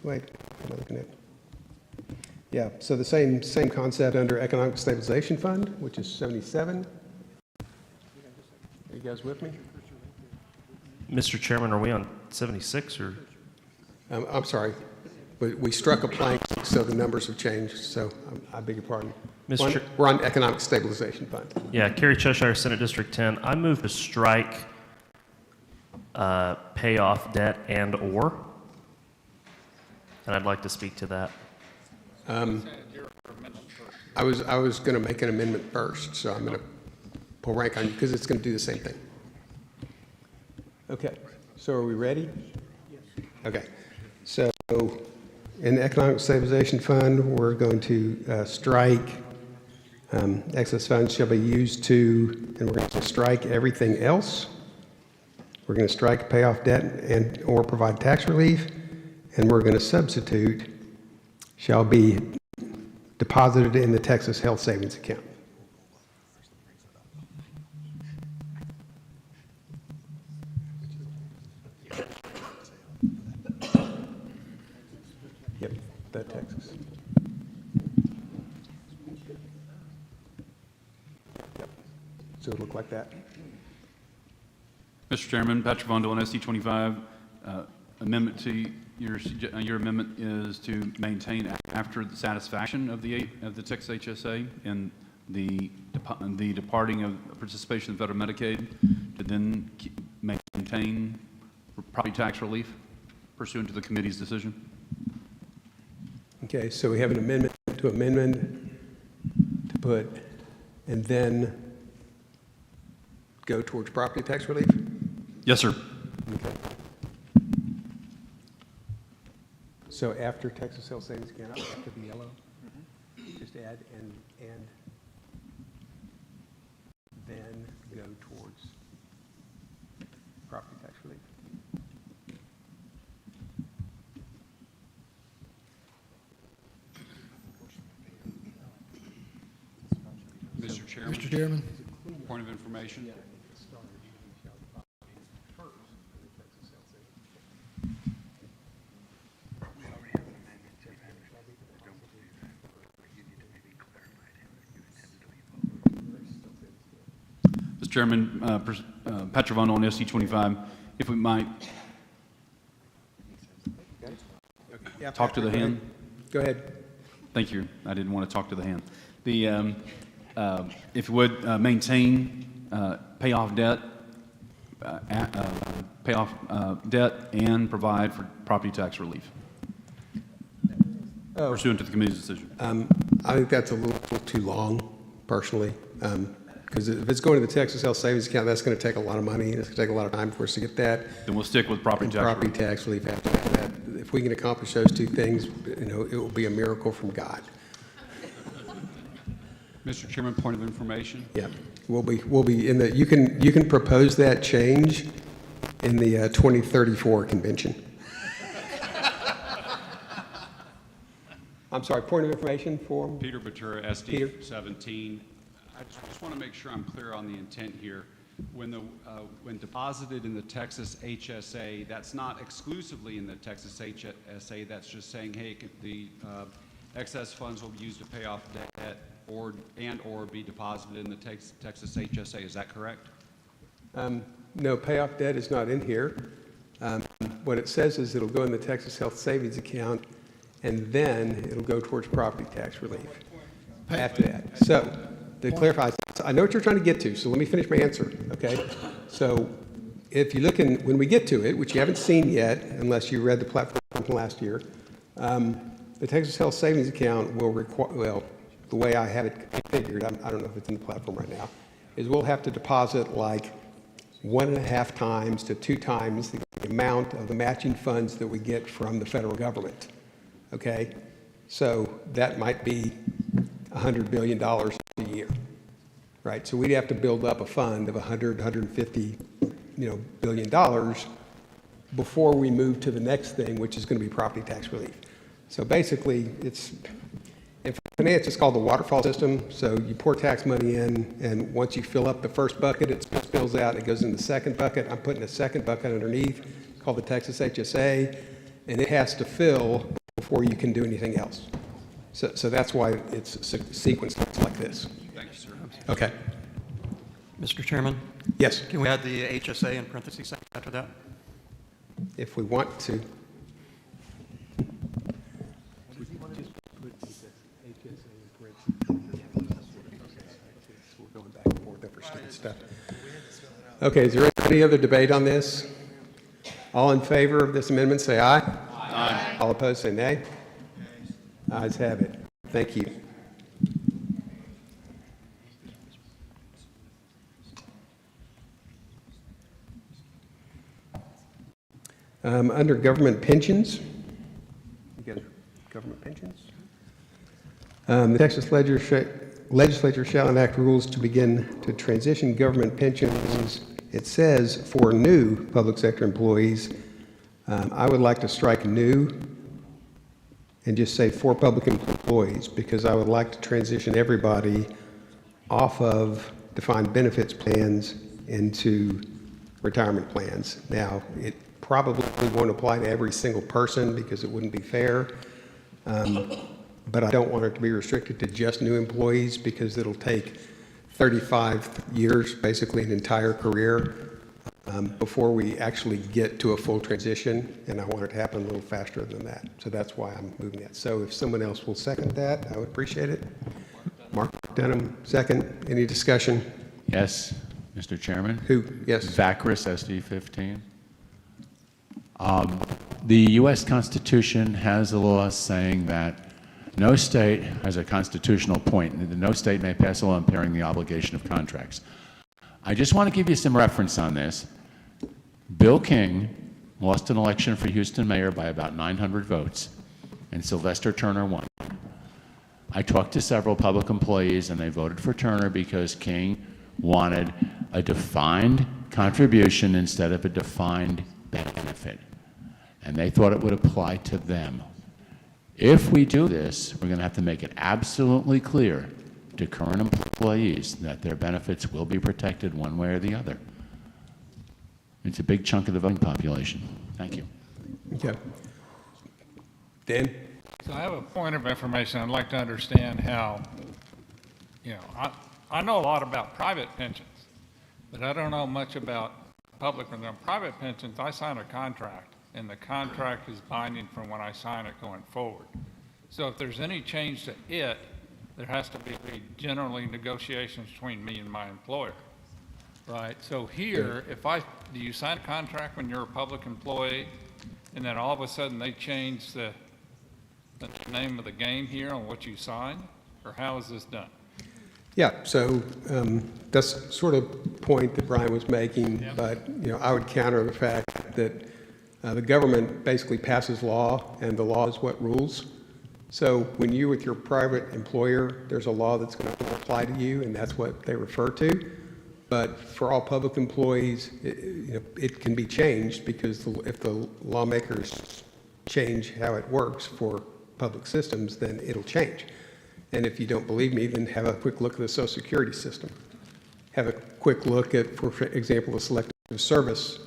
Wait, what am I looking at? Yeah, so the same concept under Economic Stabilization Fund, which is 77. Are you guys with me? Mr. Chairman, are we on 76 or? I'm sorry, but we struck a blank, so the numbers have changed, so I beg your pardon. We're on Economic Stabilization Fund. Yeah, Kerry Cheshire, Senate District 10. I move to strike pay off debt and/or, and I'd like to speak to that. I was going to make an amendment first, so I'm going to pull rank on you because it's going to do the same thing. Okay, so are we ready? Yes. Okay, so in the Economic Stabilization Fund, we're going to strike excess funds shall be used to, and we're going to strike everything else. We're going to strike pay off debt and or provide tax relief, and we're going to substitute shall be deposited in the Texas Health Savings Account. Yep, that Texas. Yep. So it'll look like that. Mr. Chairman, Patrick Vondel on SD 25. Amendment to your amendment is to maintain after the satisfaction of the Texas HSA and the departing of participation in federal Medicaid to then maintain property tax relief pursuant to the committee's decision. Okay, so we have an amendment to put, and then go towards property tax relief? Yes, sir. Okay. So after Texas Health Savings Account, after the yellow, just add and then go towards property tax relief. Mr. Chairman. Mr. Chairman. Point of information. Mr. Chairman, Patrick Vondel on SD 25, if we might Yeah, talk to the hand. Go ahead. Thank you. I didn't want to talk to the hand. The, if you would maintain, pay off debt, and provide for property tax relief pursuant to the committee's decision. I think that's a little too long, personally, because if it's going to the Texas Health Savings Account, that's going to take a lot of money. It's going to take a lot of time for us to get that. Then we'll stick with property tax relief. Property tax relief after that. If we can accomplish those two things, it will be a miracle from God. Mr. Chairman, point of information. Yeah, we'll be in the. You can propose that change in the 2034 convention. I'm sorry. Point of information for Peter Batura, SD Peter. 17. I just want to make sure I'm clear on the intent here. When deposited in the Texas HSA, that's not exclusively in the Texas HSA. That's just saying, hey, the excess funds will be used to pay off debt or be deposited in the Texas HSA. Is that correct? No, payoff debt is not in here. What it says is it'll go in the Texas Health Savings Account, and then it'll go towards property tax relief after that. So to clarify, I know what you're trying to get to, so let me finish my answer, okay? So if you look in, when we get to it, which you haven't seen yet, unless you read the platform from last year, the Texas Health Savings Account will require, well, the way I have it configured, I don't know if it's in the platform right now, is we'll have to deposit like 1.5 times to 2 times the amount of the matching funds that we get from the federal government, okay? So that might be $100 billion a year, right? So we'd have to build up a fund of 150, billion before we move to the next thing, which is going to be property tax relief. So basically, in finance, it's called the waterfall system. So you pour tax money in, and once you fill up the first bucket, it spills out, it goes in the second bucket. I'm putting a second bucket underneath called the Texas HSA, and it has to fill before you can do anything else. So that's why it's sequenced like this. Thank you, sir. Okay. Mr. Chairman? Yes. Can we add the HSA in parentheses after that? If we want to. We're going back and forth over stupid stuff. Okay, is there any other debate on this? All in favor of this amendment, say aye. Aye. All opposed, say nay. Ayes have it. Thank you. Under government pensions, you got government pensions? The Texas legislature shall enact rules to begin to transition government pensions. It says for new public sector employees. I would like to strike new and just say for public employees, because I would like to transition everybody off of defined benefits plans into retirement plans. Now, it probably won't apply to every single person because it wouldn't be fair, but I don't want it to be restricted to just new employees because it'll take 35 years, basically an entire career, before we actually get to a full transition, and I want it to happen a little faster than that. So that's why I'm moving that. So if someone else will second that, I would appreciate it. Mark Denham, second. Any discussion? Yes, Mr. Chairman? Who? Yes. Vacris, SD 15. The U.S. Constitution has a law saying that no state has a constitutional point, and that no state may pass a law impairing the obligation of contracts. I just want to give you some reference on this. Bill King lost an election for Houston mayor by about 900 votes, and Sylvester Turner won. I talked to several public employees, and they voted for Turner because King wanted a defined contribution instead of a defined benefit, and they thought it would apply to them. If we do this, we're going to have to make it absolutely clear to current employees that their benefits will be protected one way or the other. It's a big chunk of the voting population. Thank you. Okay. Dan? So I have a point of information. I'd like to understand how, I know a lot about private pensions, but I don't know much about public pensions. Private pensions, I sign a contract, and the contract is binding from when I sign it going forward. So if there's any change to it, there has to be generally negotiations between me and my employer, right? So here, do you sign a contract when you're a public employee, and then all of a sudden they change the name of the game here on what you sign, or how is this done? Yeah, so that's sort of the point that Brian was making, but I would counter the fact that the government basically passes law, and the law is what rules. So when you with your private employer, there's a law that's going to apply to you, and that's what they refer to. But for all public employees, it can be changed because if the lawmakers change how it works for public systems, then it'll change. And if you don't believe me, then have a quick look at the Social Security system. Have a quick look at, for example, the selective service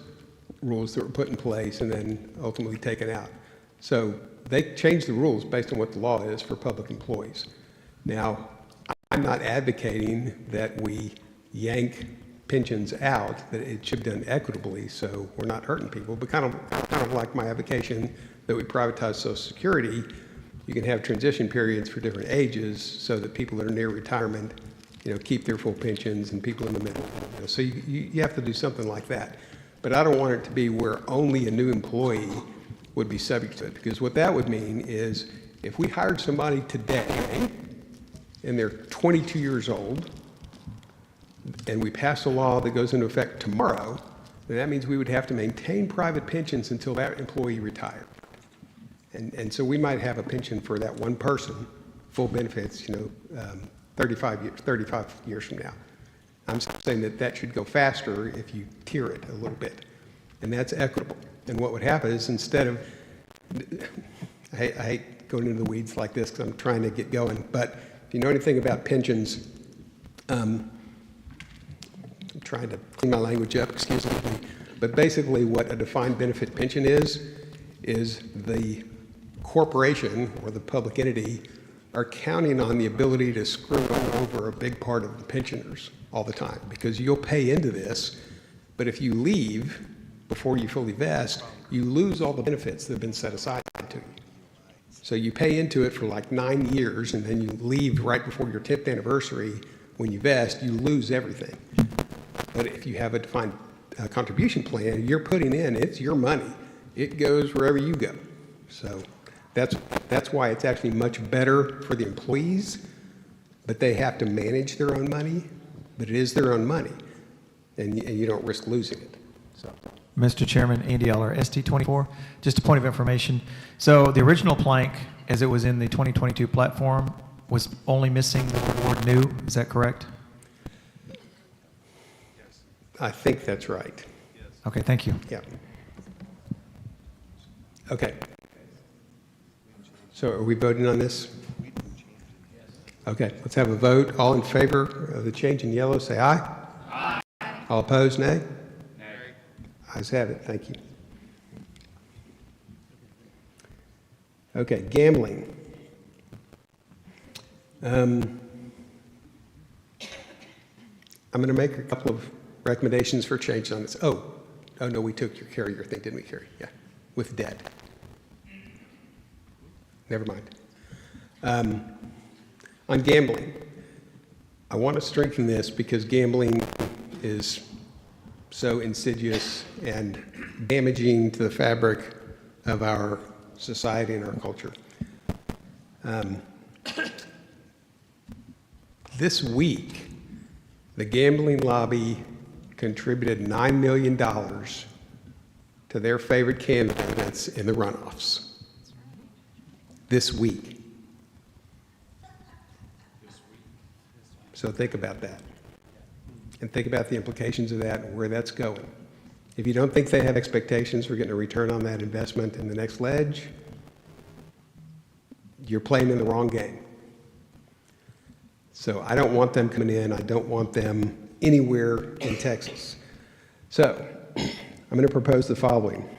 rules that were put in place and then ultimately taken out. So they change the rules based on what the law is for public employees. Now, I'm not advocating that we yank pensions out, that it should be done equitably so we're not hurting people, but kind of like my advocation that we privatize Social Security. You can have transition periods for different ages so that people that are near retirement, keep their full pensions, and people in the middle. So you have to do something like that. But I don't want it to be where only a new employee would be subject to it, because what that would mean is if we hired somebody today and they're 22 years old, and we pass a law that goes into effect tomorrow, then that means we would have to maintain private pensions until that employee retired. And so we might have a pension for that one person, full benefits, 35 years from now. I'm saying that that should go faster if you tier it a little bit, and that's equitable. And what would happen is instead of, I hate going into the weeds like this because I'm trying to get going, but if you know anything about pensions, I'm trying to clean my language up, excuse me, but basically what a defined benefit pension is the corporation or the public entity are counting on the ability to screw over a big part of the pensioners all the time, because you'll pay into this, but if you leave before you fully vest, you lose all the benefits that have been set aside to you. So you pay into it for like 9 years, and then you leave right before your 10th anniversary. When you vest, you lose everything. But if you have a defined contribution plan, you're putting in, it's your money. It goes wherever you go. So that's why it's actually much better for the employees, but they have to manage their own money, but it is their own money, and you don't risk losing it. So. Mr. Chairman, Andy Eller, ST24. Just a point of information. So the original plank, as it was in the 2022 platform, was only missing the word new. Is that correct? I think that's right. Okay, thank you. Yeah. Okay. So are we voting on this? Okay, let's have a vote. All in favor of the change in yellow, say aye. Aye. All opposed, nay? Nay. Ayes have it. Thank you. Okay, gambling. I'm going to make a couple of recommendations for changes on this. Oh no, we took your carrier thing, didn't we, Carrie? Yeah, with debt. Never mind. On gambling, I want to strengthen this because gambling is so insidious and damaging to the fabric of our society and our culture. This week, the gambling lobby contributed $9 million to their favorite candidates in the runoffs. This week. So think about that. And think about the implications of that and where that's going. If you don't think they have expectations for getting a return on that investment in the next ledge, you're playing in the wrong game. So I don't want them coming in. I don't want them anywhere in Texas. So I'm going to propose the following.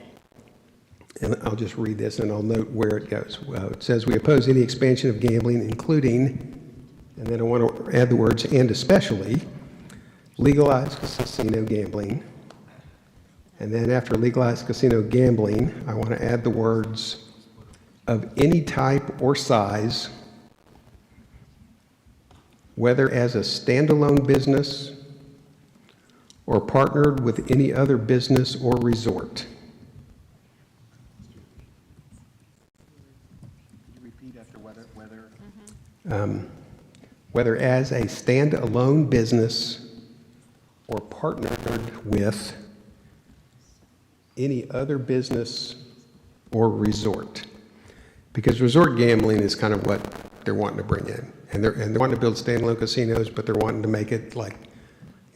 And I'll just read this and I'll note where it goes. It says, we oppose any expansion of gambling, including, and then I want to add the words, and especially, legalized casino gambling. And then after legalized casino gambling, I want to add the words, of any type or size, whether as a standalone business or partnered with any other business or resort. Repeat after whether. Whether as a standalone business or partnered with any other business or resort. Because resort gambling is kind of what they're wanting to bring in. And they're wanting to build standalone casinos, but they're wanting to make it like,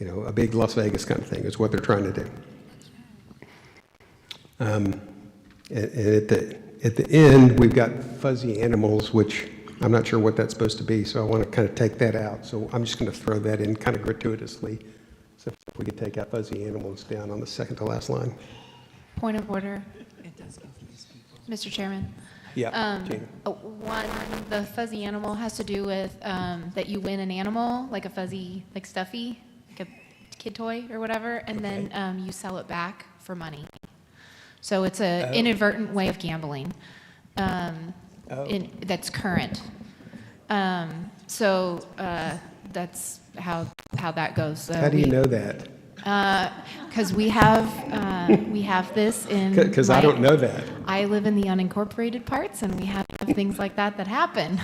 a big Las Vegas kind of thing is what they're trying to do. And at the end, we've got fuzzy animals, which I'm not sure what that's supposed to be, so I want to kind of take that out. So I'm just going to throw that in kind of gratuitously. So if we could take out fuzzy animals down on the second to last line. Point of order. Mr. Chairman. Yeah, Gina. One, the fuzzy animal has to do with that you win an animal, like a fuzzy, like stuffy, like a kid toy or whatever, and then you sell it back for money. So it's an inadvertent way of gambling that's current. So that's how that goes. So How do you know that? Because we have this in. Because I don't know that. I live in the unincorporated parts, and we have things like that happen.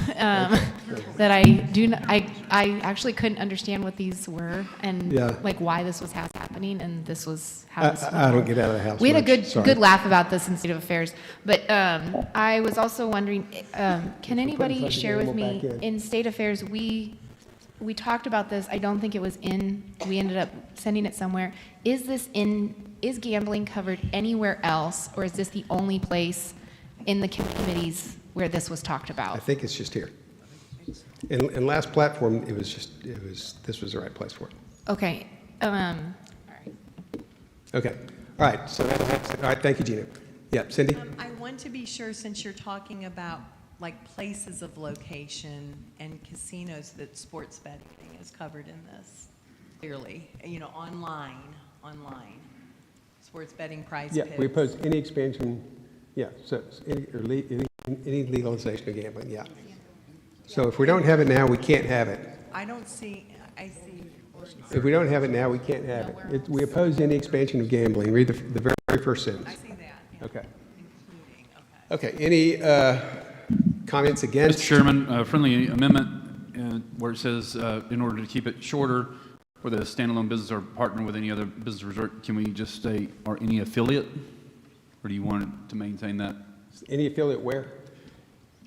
That I actually couldn't understand what these were, and Yeah. like why this was happening, and this was how this. I don't get out of the house We had a much, sorry. good laugh about this in State of Affairs, but I was also wondering, can anybody fuzzy share with animal me back in. State Affairs we talked about this. I don't think it was in. We ended up sending it somewhere. Is gambling covered anywhere else, or is this the only place in the committees where this was talked I about? think it's just here. In last platform, this was the right place for it. Okay. Okay. All right. So that's all right. Thank you, Gina. Yeah, Cindy. I want to be sure, since you're talking about like places of location and casinos, that sports betting is covered in this clearly. You know, online, sports betting, prize Yeah, picks. we oppose any expansion. Yeah, so any legalization of gambling. Yeah. So if we don't have it now, we can't have it. I don't see. I see. If we don't have it now, we can't have it. We oppose any expansion of gambling. Read the very first sentence. I see that. Yeah. Okay. Okay. Any comments against? Mr. Chairman, a friendly amendment where it says, in order to keep it shorter, whether a standalone business or partner with any other business resort, can we just say, or any affiliate? Or do you want it to maintain that? Any affiliate where?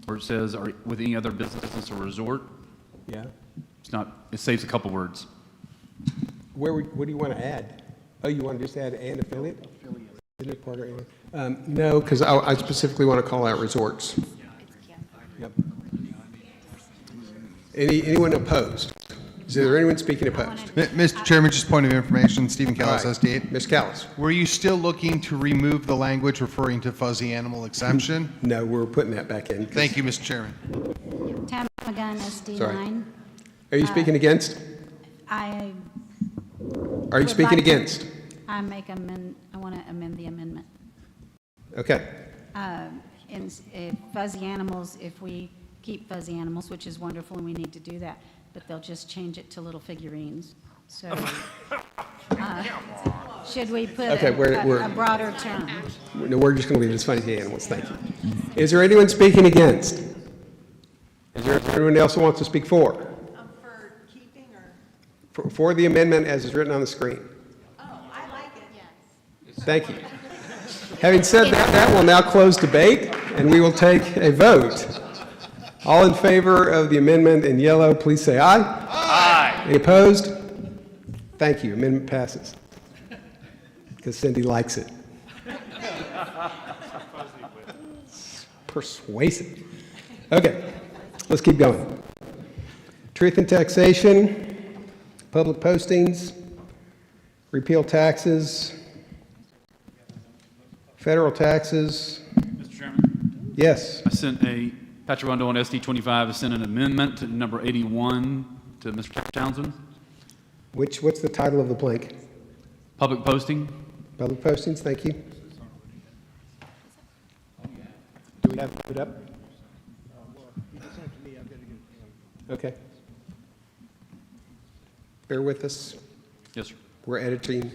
Where it says, or with any other business or resort? Yeah. It's not, it saves a couple words. What do you want to add? Oh, you want to just add an affiliate? Isn't it part of no, because I specifically want to call out resorts. Yep. Anyone opposed? Is there anyone speaking opposed? Mr. Chairman, just point of information, Stephen Callis, All right. SD8. Ms. Callis. Were you still looking to remove the language referring to fuzzy animal exemption? No, we're putting that back in. Thank you, Mr. Chairman. Tam McGunn, SD9. Sorry. Are you speaking against? I. Are you would speaking like to- against? I want to amend the amendment. Okay. Fuzzy animals, if we keep fuzzy animals, which is wonderful, and we need to do that, but they'll just change it to little figurines. So, should we put Okay, a broader term? No, we're just going to leave it as funny animals. Thank you. Is there anyone speaking against? Is there anyone else who wants to speak for? For keeping or? For the amendment as is written on the screen? Oh, I like it. Yes. Thank you. Having said that, that will now close debate, and we will take a vote. All in favor of the amendment in yellow, please say aye. Aye. Any opposed? Thank you. Amendment passes. Because Cindy likes it. Persuasive. Okay, let's keep going. Truth in taxation, public postings, repeal taxes, federal taxes. Mr. Chairman? Yes. I sent Patrick Rundle on SD 25 has sent an amendment to number 81 to Mr. Townsend. What's the title of the plank? Public posting. Public postings, thank you. Do we have to put up? Okay. Bear with us. Yes, sir. We're editing.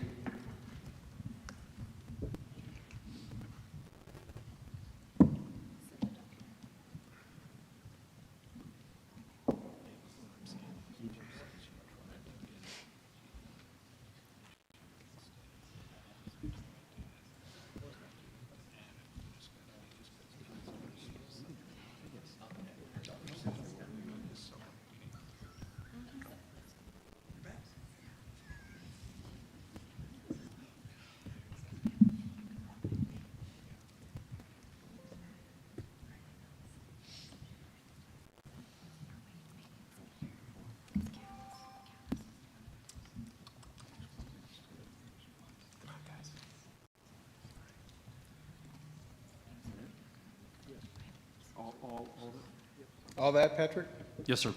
All that, Patrick? Yes, sir.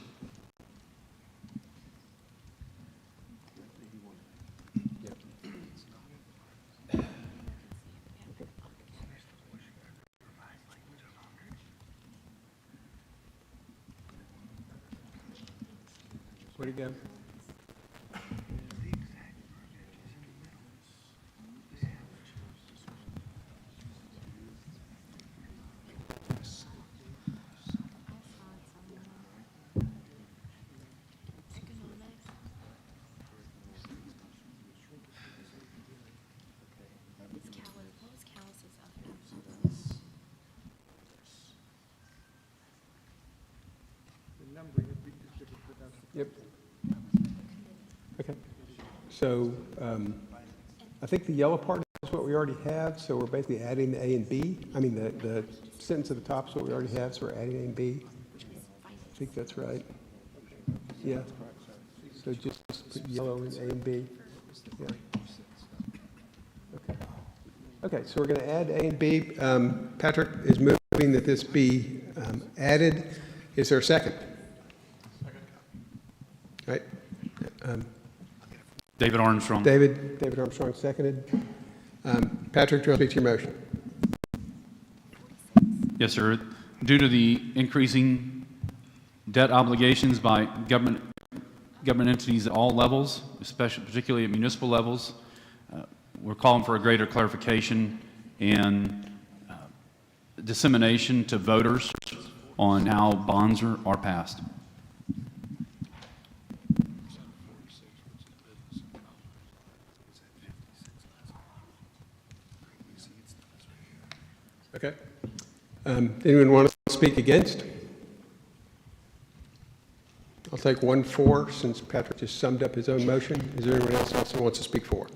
Where'd he go? So I think the yellow part is what we already have, so we're basically adding A and B. I mean, the sentence at the top is what we already have, so we're adding A and B. I think that's right. Yeah. So just put yellow in A and B. Yeah. Okay. Okay, so we're going to add A and B. Patrick is moving that this be added. Is there a second? Right. David Armstrong. David Armstrong seconded. Patrick, do you want to speak to your motion? Yes, sir. Due to the increasing debt obligations by government entities at all levels, especially particularly at municipal levels, we're calling for a greater clarification and dissemination to voters on how bonds are passed. Okay. Anyone want to speak against? I'll take 1 for, since Patrick just summed up his own motion. Is there anyone else who wants to speak for?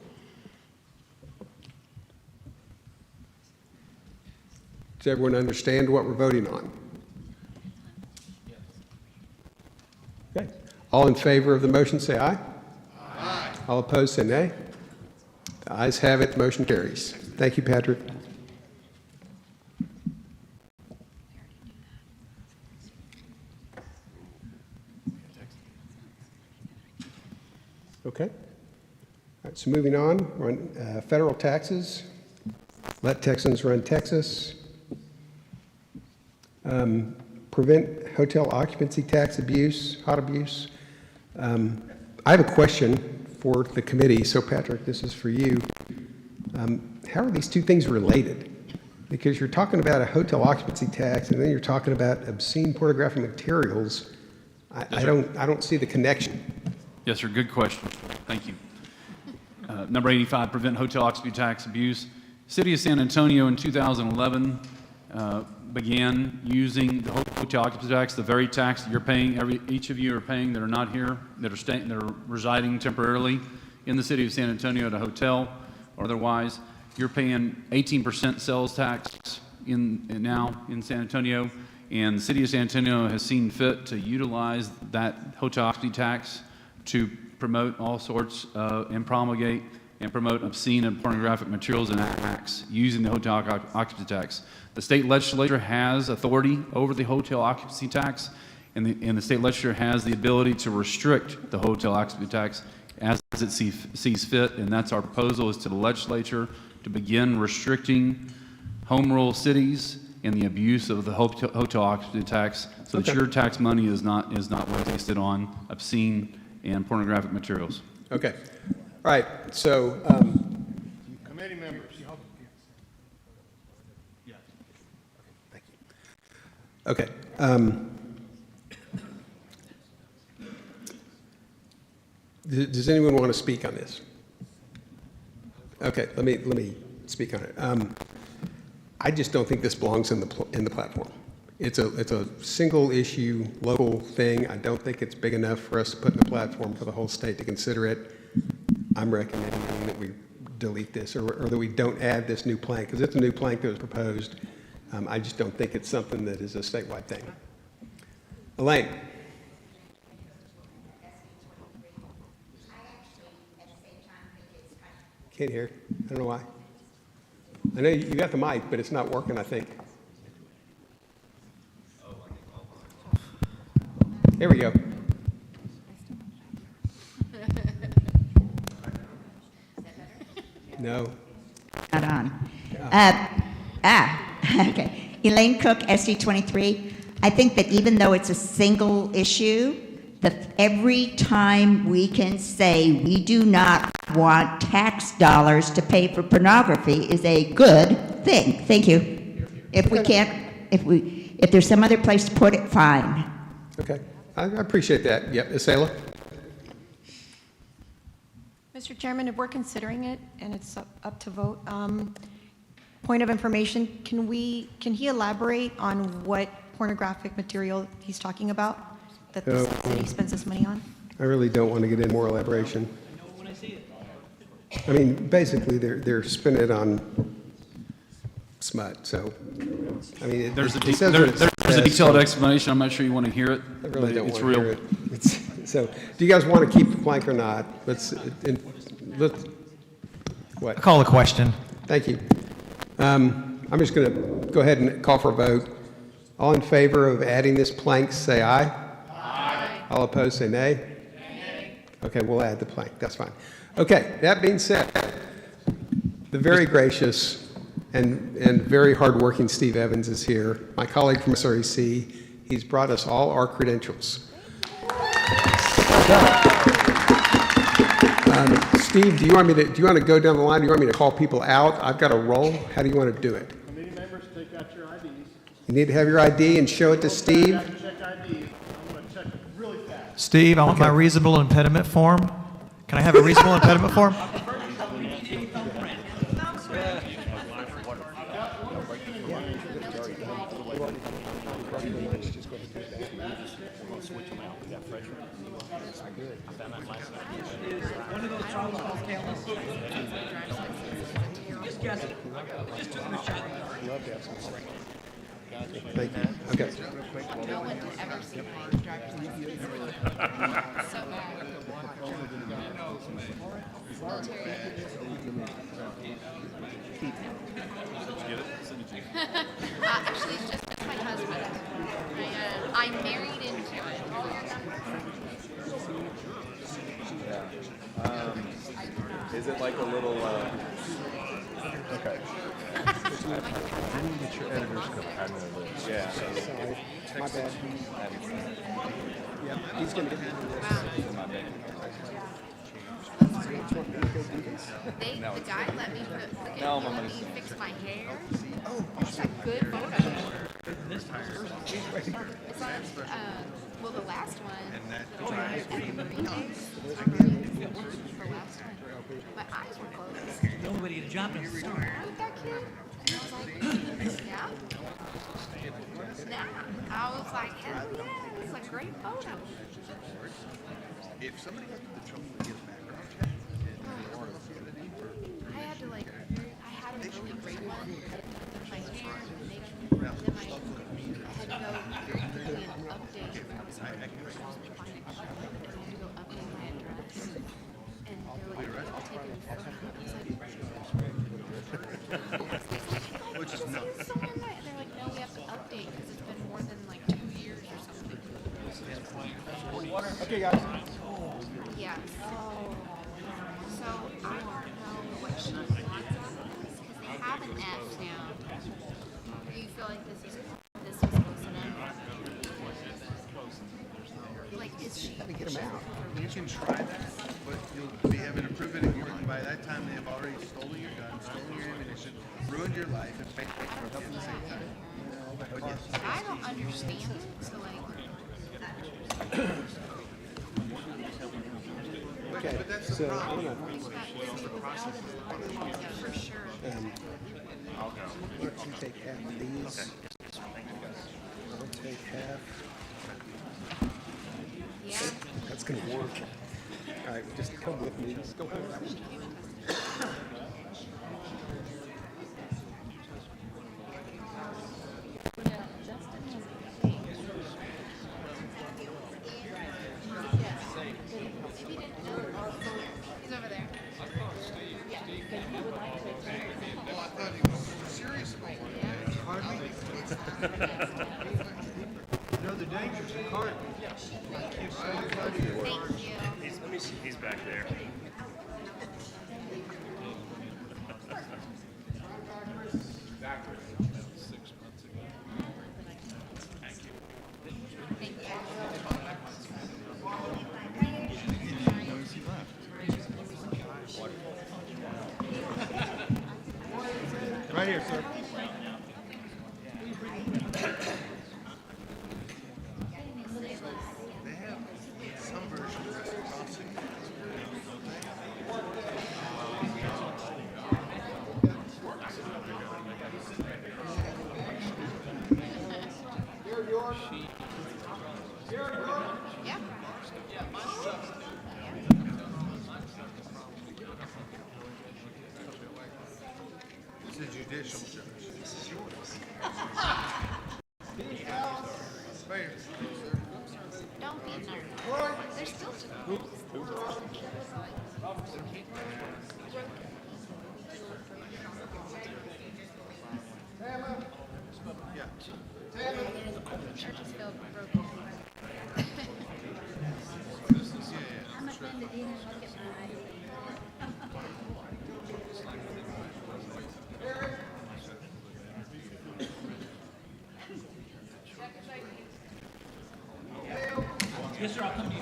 Does everyone understand what we're voting on? Okay. All in favor of the motion, say aye. Aye. All opposed, say nay. The ayes have it. The motion carries. Thank you, Patrick. Okay. All right, so moving on, we're on federal taxes. Let Texans run Texas. Prevent hotel occupancy tax abuse, hot abuse. I have a question for the committee. So Patrick, this is for you. How are these two things related? Because you're talking about a hotel occupancy tax and then you're talking about obscene pornographic materials. I don't see the connection. Yes, sir. Good question. Thank you. Number 85, prevent hotel occupancy tax abuse. City of San Antonio in 2011 began using the hotel occupancy tax, the very tax that you're paying, each of you are paying that are not here, that are residing temporarily in the City of San Antonio at a hotel or otherwise. You're paying 18% sales tax now in San Antonio, and the City of San Antonio has seen fit to utilize that hotel occupancy tax to promote all sorts and promulgate and promote obscene and pornographic materials and acts using the hotel occupancy tax. The state legislature has authority over the hotel occupancy tax, and the state legislature has the ability to restrict the hotel occupancy tax as it sees fit, and that's our proposal, is to the legislature to begin restricting home rule cities and the abuse of the hotel occupancy tax, so that your tax money is not wasted on obscene and pornographic materials. Okay. All right. So, Committee members. thank you. Okay. Does anyone want to speak on this? Okay. Let me speak on it. I just don't think this belongs in the platform. It's a single issue, local thing. I don't think it's big enough for us to put in the platform for the whole state to consider it. I'm recommending that we delete this or that we don't add this new plank, because it's a new plank that was proposed. I just don't think it's something that is a statewide thing. Elaine. Can't hear. I don't know why. I know you got the mic, but it's not working, I think. There we go. No. Not on. Okay. Elaine Cook, SD23. I think that even though it's a single issue, every time we can say we do not want tax dollars to pay for pornography is a good thing. Thank you. If we can't, if there's some other place to put it, fine. Okay. I appreciate that. Yep. Isela? Mr. Chairman, if we're considering it and it's up to vote, point of information, can he elaborate on what pornographic material he's talking about that the city spends this money on? I really don't want to get into more elaboration. I know when I see it. I mean, basically, they're spinning it on smut, so, I mean, it There's a it says what it there's a says, detailed so explanation. I'm not sure you want to hear it, I but really don't it's want to real. hear it. So, do you guys want to keep the plank or not? Let's, what? Call the question. Thank you. I'm just going to go ahead and call for a vote. All in favor of adding this plank, say aye. Aye. All opposed, say nay. Nay. Okay, we'll add the plank. That's fine. Okay, that being said, the very gracious and very hardworking Steve Evans is here, my colleague from SREC. He's brought us all our credentials. Steve, do you want to go down the line? Do you want me to call people out? I've got a roll. How do you want to do it? Committee members, take out your IDs. You need to have your ID and show it to Steve. Check IDs. I'm going to check it really fast. Steve, I want my reasonable impediment form. Can I have a reasonable impediment form? Thank you. Okay. No one has ever seen my driver's license. So bad. Actually, it's just my husband. I'm married into it. Is it like a little, okay. I didn't get your editors to add more lists. Yeah. My bad. Yeah, he's going to get The guy let me put, No, my money's he fixed my hair. It's a good photo. It's on, well, the last one, the last one, my eyes were closed. The only way to get a job done is to start. With that kid, and I was like, yeah. Nah. I was like, hell yeah, it's a great photo. If somebody got the trouble with his background check, I had to like, I had a really great one. My hair, makeup, and then I had to go very quickly and update. I was like, I had to go update my address. And they're like, I'll take it from you. which is nuts. So I'm like, they're like, no, we have to update because it's been more than like 2 years or something. Okay, guys. Yeah. So I don't know what she wants on this because they have an F now. Do you feel like this is close enough? Like, is she? Let me get him out. You can try that, but you'll be having to prove it again. By that time, they have already stolen your gun, stolen your ammunition, ruined your life, and paid for it at the same time. But yes. I don't understand it, so like. Okay, so I'm going Yeah, for sure. why don't you take half of these? I'll take half. Yeah. That's going to work. All right, just come with me. Just go ahead. He's over there. You know the dangers of card. He's back there. Right here, sir. They have some versions of crossing. Yeah. Yes, sir, I'll come to you.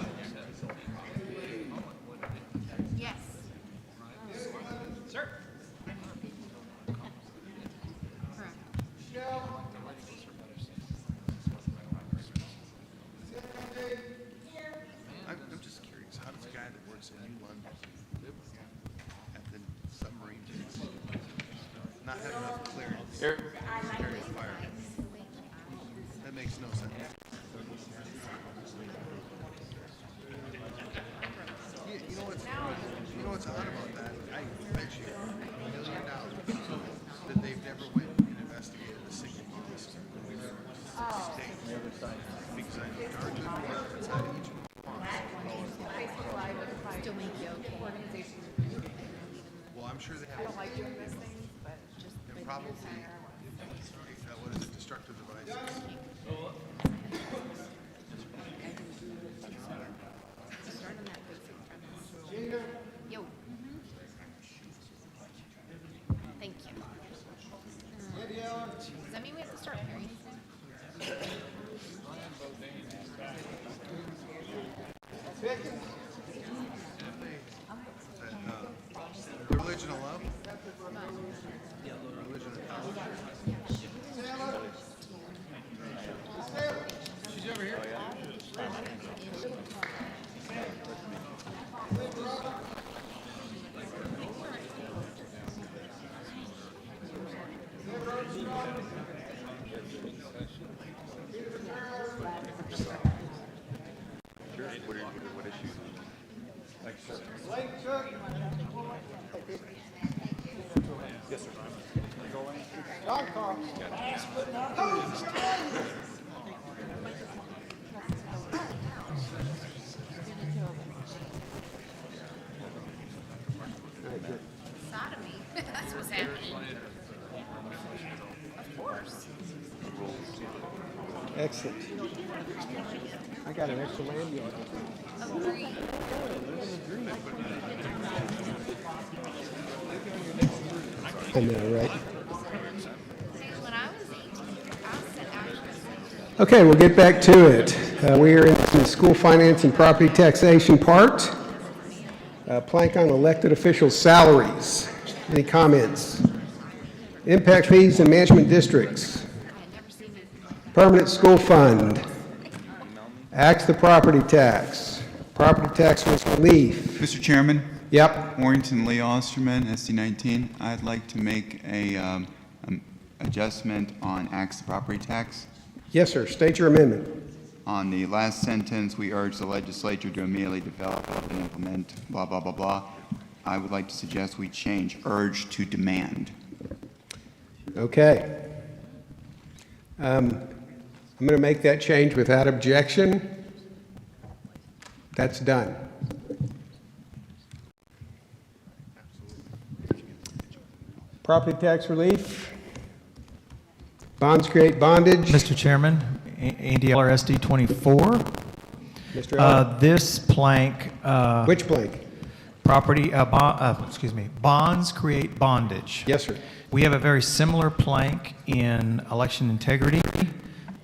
Yes. Sir? I'm just curious, how does a guy that works in New London at the submarine base not have enough clearance to carry a fire? That makes no sense. You know what's odd about that? I bet you $1 million that they've never went and investigated a single case in the state. Because I know Dartmouth, inside each Still make you okay. well, I'm sure they have. I don't like doing those things, but just. And probably, what is it, destructive devices? Yo. Thank you. Does that mean we have to start hearing anything? Religion of love? Religion of power? She's over here. What issues? Yes, sir. John Carl. Last but not least. Sodomy. That's what's happening. Of course. Excellent. I got an extra land yard. Agree. I know, right? When I was 18, I said actually. Okay, we'll get back to it. We are in the school finance and property taxation part. Plank on elected officials' salaries. Any comments? Impact fees and management districts. Permanent school fund. Axe the property tax. Property tax relief. Mr. Chairman? Yep. Warrington Lee Osterman, SD19. I'd like to make a adjustment on axe the property tax. Yes, sir. State your amendment. On the last sentence, we urge the legislature to immediately develop and implement blah, blah, blah, blah. I would like to suggest we change urge to demand. Okay. I'm going to make that change without objection. That's done. Property tax relief. Bonds create bondage. Mr. Chairman, Andy Eller, SD 24. Mr. Eller. This plank. Which plank? Property, bonds create bondage. Yes, sir. We have a very similar plank in election integrity,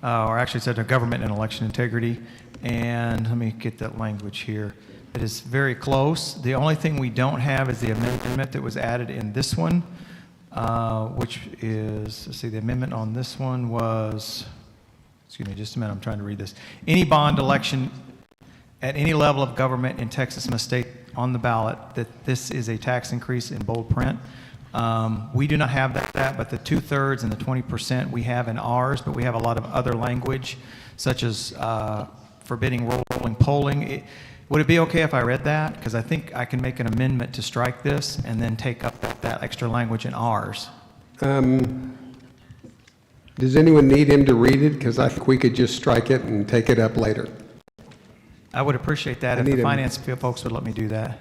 or actually it's under government and election integrity. And let me get that language here. It is very close. The only thing we don't have is the amendment that was added in this one, which is, let's see, the amendment on this one was, excuse me just a minute, I'm trying to read this. Any bond election at any level of government in Texas must state on the ballot that this is a tax increase in bold print. We do not have that, but the 2/3 and the 20% we have in ours, but we have a lot of other language, such as forbidding rolling polling. Would it be okay if I read that? Because I think I can make an amendment to strike this and then take up that extra language in ours. Does anyone need him to read it? Because I think we could just strike it and take it up later. I would appreciate that if the finance folks would let me do that.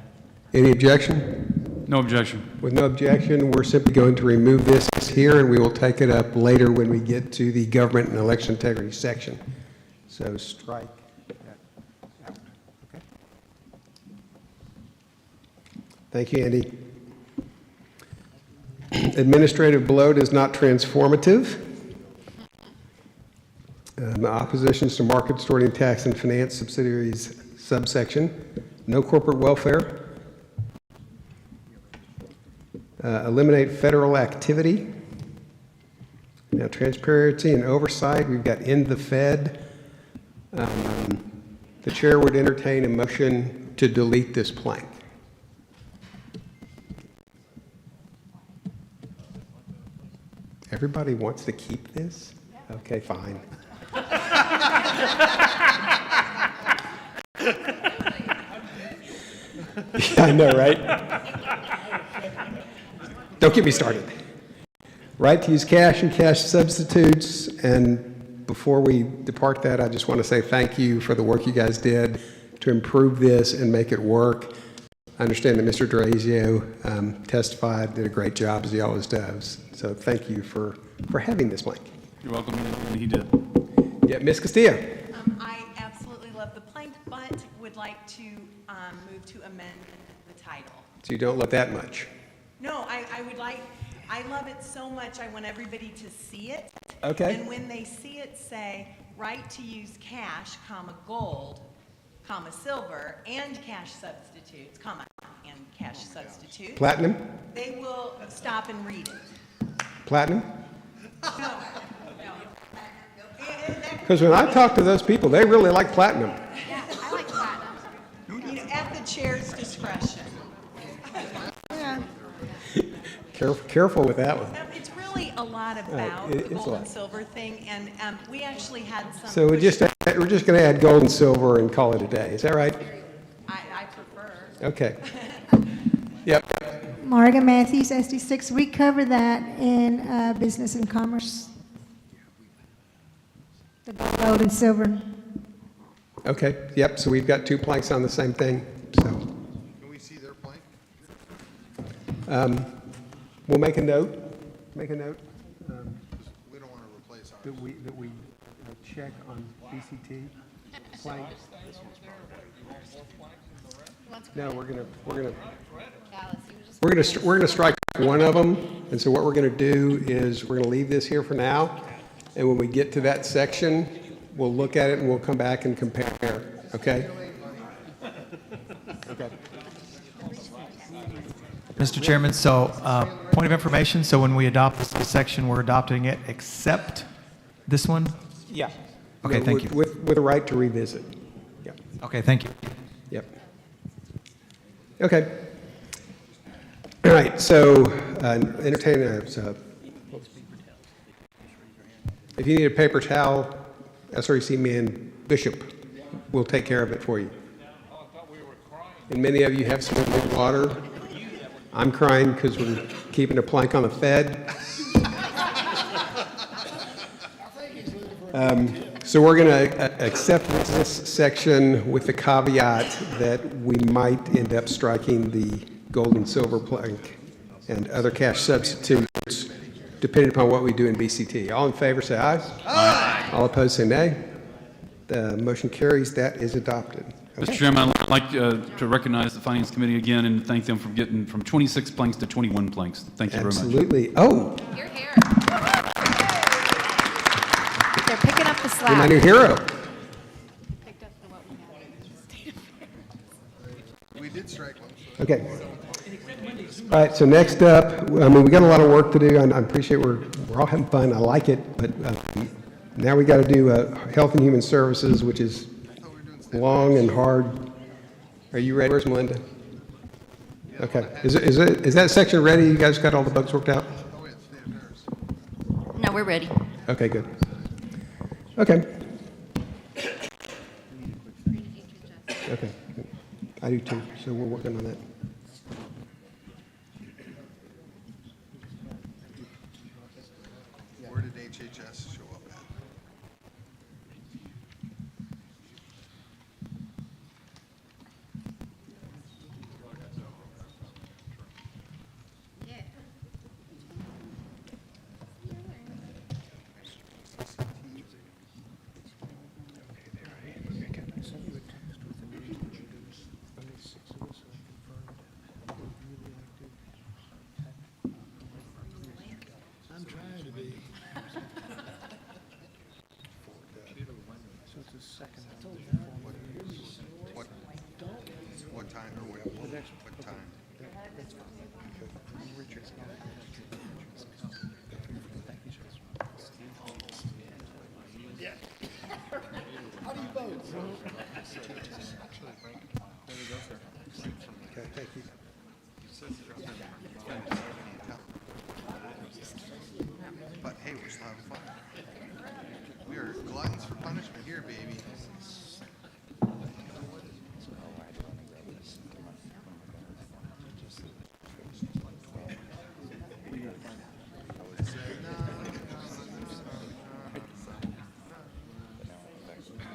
Any objection? No objection. With no objection, we're simply going to remove this here, and we will take it up later when we get to the government and election integrity section. So strike that out. Okay. Thank you, Andy. Administrative bloat is not transformative. Oppositions to market distorting tax and finance subsidiaries subsection. No corporate welfare. Eliminate federal activity. Now, transparency and oversight, we've got in the Fed. The chair would entertain a motion to delete this plank. Everybody wants to keep this? Okay, fine. Yeah, I know, right? Don't get me started. Right to use cash and cash substitutes. And before we depart that, I just want to say thank you for the work you guys did to improve this and make it work. I understand that Mr. D'Orazio testified, did a great job, as he always does. So thank you for having this plank. You're welcome, and he did. Yeah, Ms. Castillo. I absolutely love the plank, but would like to move to amend the title. So you don't love that much. No, I would like, I love it so much, I want everybody to see it. Okay. And when they see it say, right to use cash, comma, gold, comma, silver, and cash substitutes, comma, and cash substitutes. Platinum? They will stop and read it. Platinum? No, no. Because when I talk to those people, they really like platinum. Yeah, I like platinum. You know, at the chair's discretion. Careful with that one. It's really a lot about it's the a gold lot. and silver thing, and we actually had some. So we're just going to add gold and silver and call it a day. Is that right? I prefer. Okay. Yep. Margaret Matthews, SD6. We cover that in business and commerce. The gold and silver. Okay. Yep. So we've got two planks on the same thing. So Can we see their plank? we'll make a note. Make a note. We don't want to replace ours. That we check on BCT plank. No, we're gonna strike one of them. And so what we're gonna do is we're gonna leave this here for now. And when we get to that section, we'll look at it and we'll come back and compare. Okay? Okay. Mr. Chairman, so point of information, so when we adopt this section, we're adopting it except this one? Yeah. Okay, thank you. With a right to revisit. Yeah. Okay, thank you. Yep. Okay. All right, so entertain if you need a paper towel, SREC man Bishop will take care of it for you. And many of you have some good water. I'm crying because we're keeping a plank on the Fed. So we're going to accept this section with the caveat that we might end up striking the gold and silver plank and other cash substitutes, depending upon what we do in BCT. All in favor, say aye. Aye. All opposed, say nay. The motion carries. That is adopted. Okay. Mr. Chairman, I'd like to recognize the Finance Committee again and thank them for getting from 26 planks to 21 planks. Thank you very much. Absolutely. Oh. You're here. They're picking up the slack. You're my new hero. Picked up the what we had. We did strike one. Okay. All right, so next up, I mean, we got a lot of work to do. I appreciate we're all having fun. I like it, but now we got to do Health and Human Services, which is long and hard. Are you ready? Where's Melinda? Okay. Is that section ready? You guys got all the bugs worked out? No, we're ready. Okay, good. Okay. Okay. I do too, so we're working on that. Where did HHS show up at? I'm trying to be. How do you vote? Okay, thank you. But hey, we're still having fun. We are gluttons for punishment here, baby.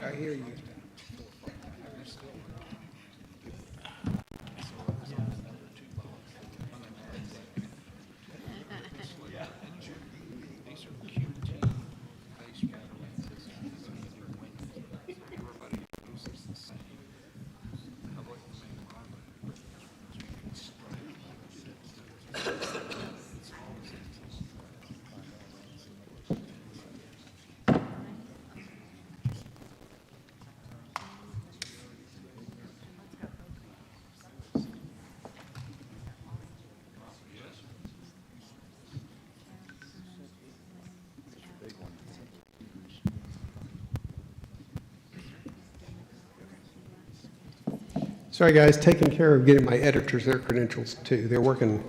I hear you. Sorry, guys, taking care of getting my editors their credentials, too. They're working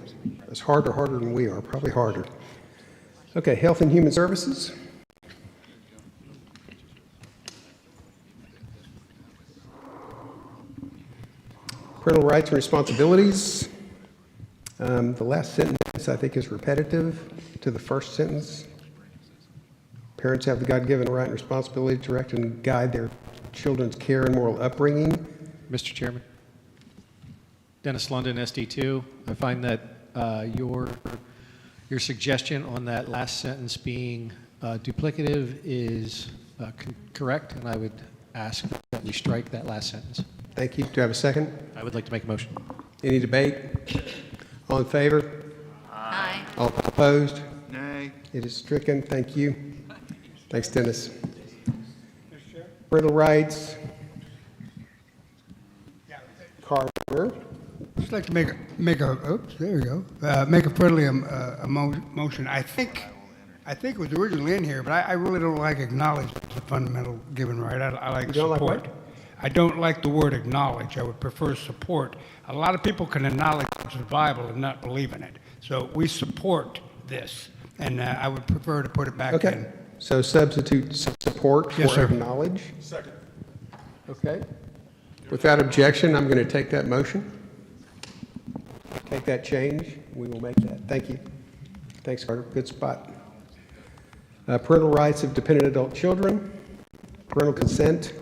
as hard or harder than we are, probably harder. Okay, Health and Human Services. Parental rights and responsibilities. The last sentence, I think, is repetitive to the first sentence. Parents have the God-given right and responsibility to direct and guide their children's care and moral upbringing. Mr. Chairman. Dennis London, SD2. I find that your suggestion on that last sentence being duplicative is correct, and I would ask that we strike that last sentence. Thank you. Do I have a second? I would like to make a motion. Any debate? All in favor? Aye. All opposed? Nay. It is stricken. Thank you. Thanks, Dennis. Parental rights. Carter. Just like to make a friendly motion. I think it was originally in here, but I really don't like acknowledge the fundamental given right. I like You don't like support. what? I don't like the word acknowledge. I would prefer support. A lot of people can acknowledge the Bible and not believe in it. So we support this, and I would prefer to put it back in. Okay. So substitute support Yes, for sir. acknowledge. Second. Okay. Without objection, I'm going to take that motion. Take that change. We will make that. Thank you. Thanks, Carter. Good spot. Parental rights of dependent adult children. Parental consent.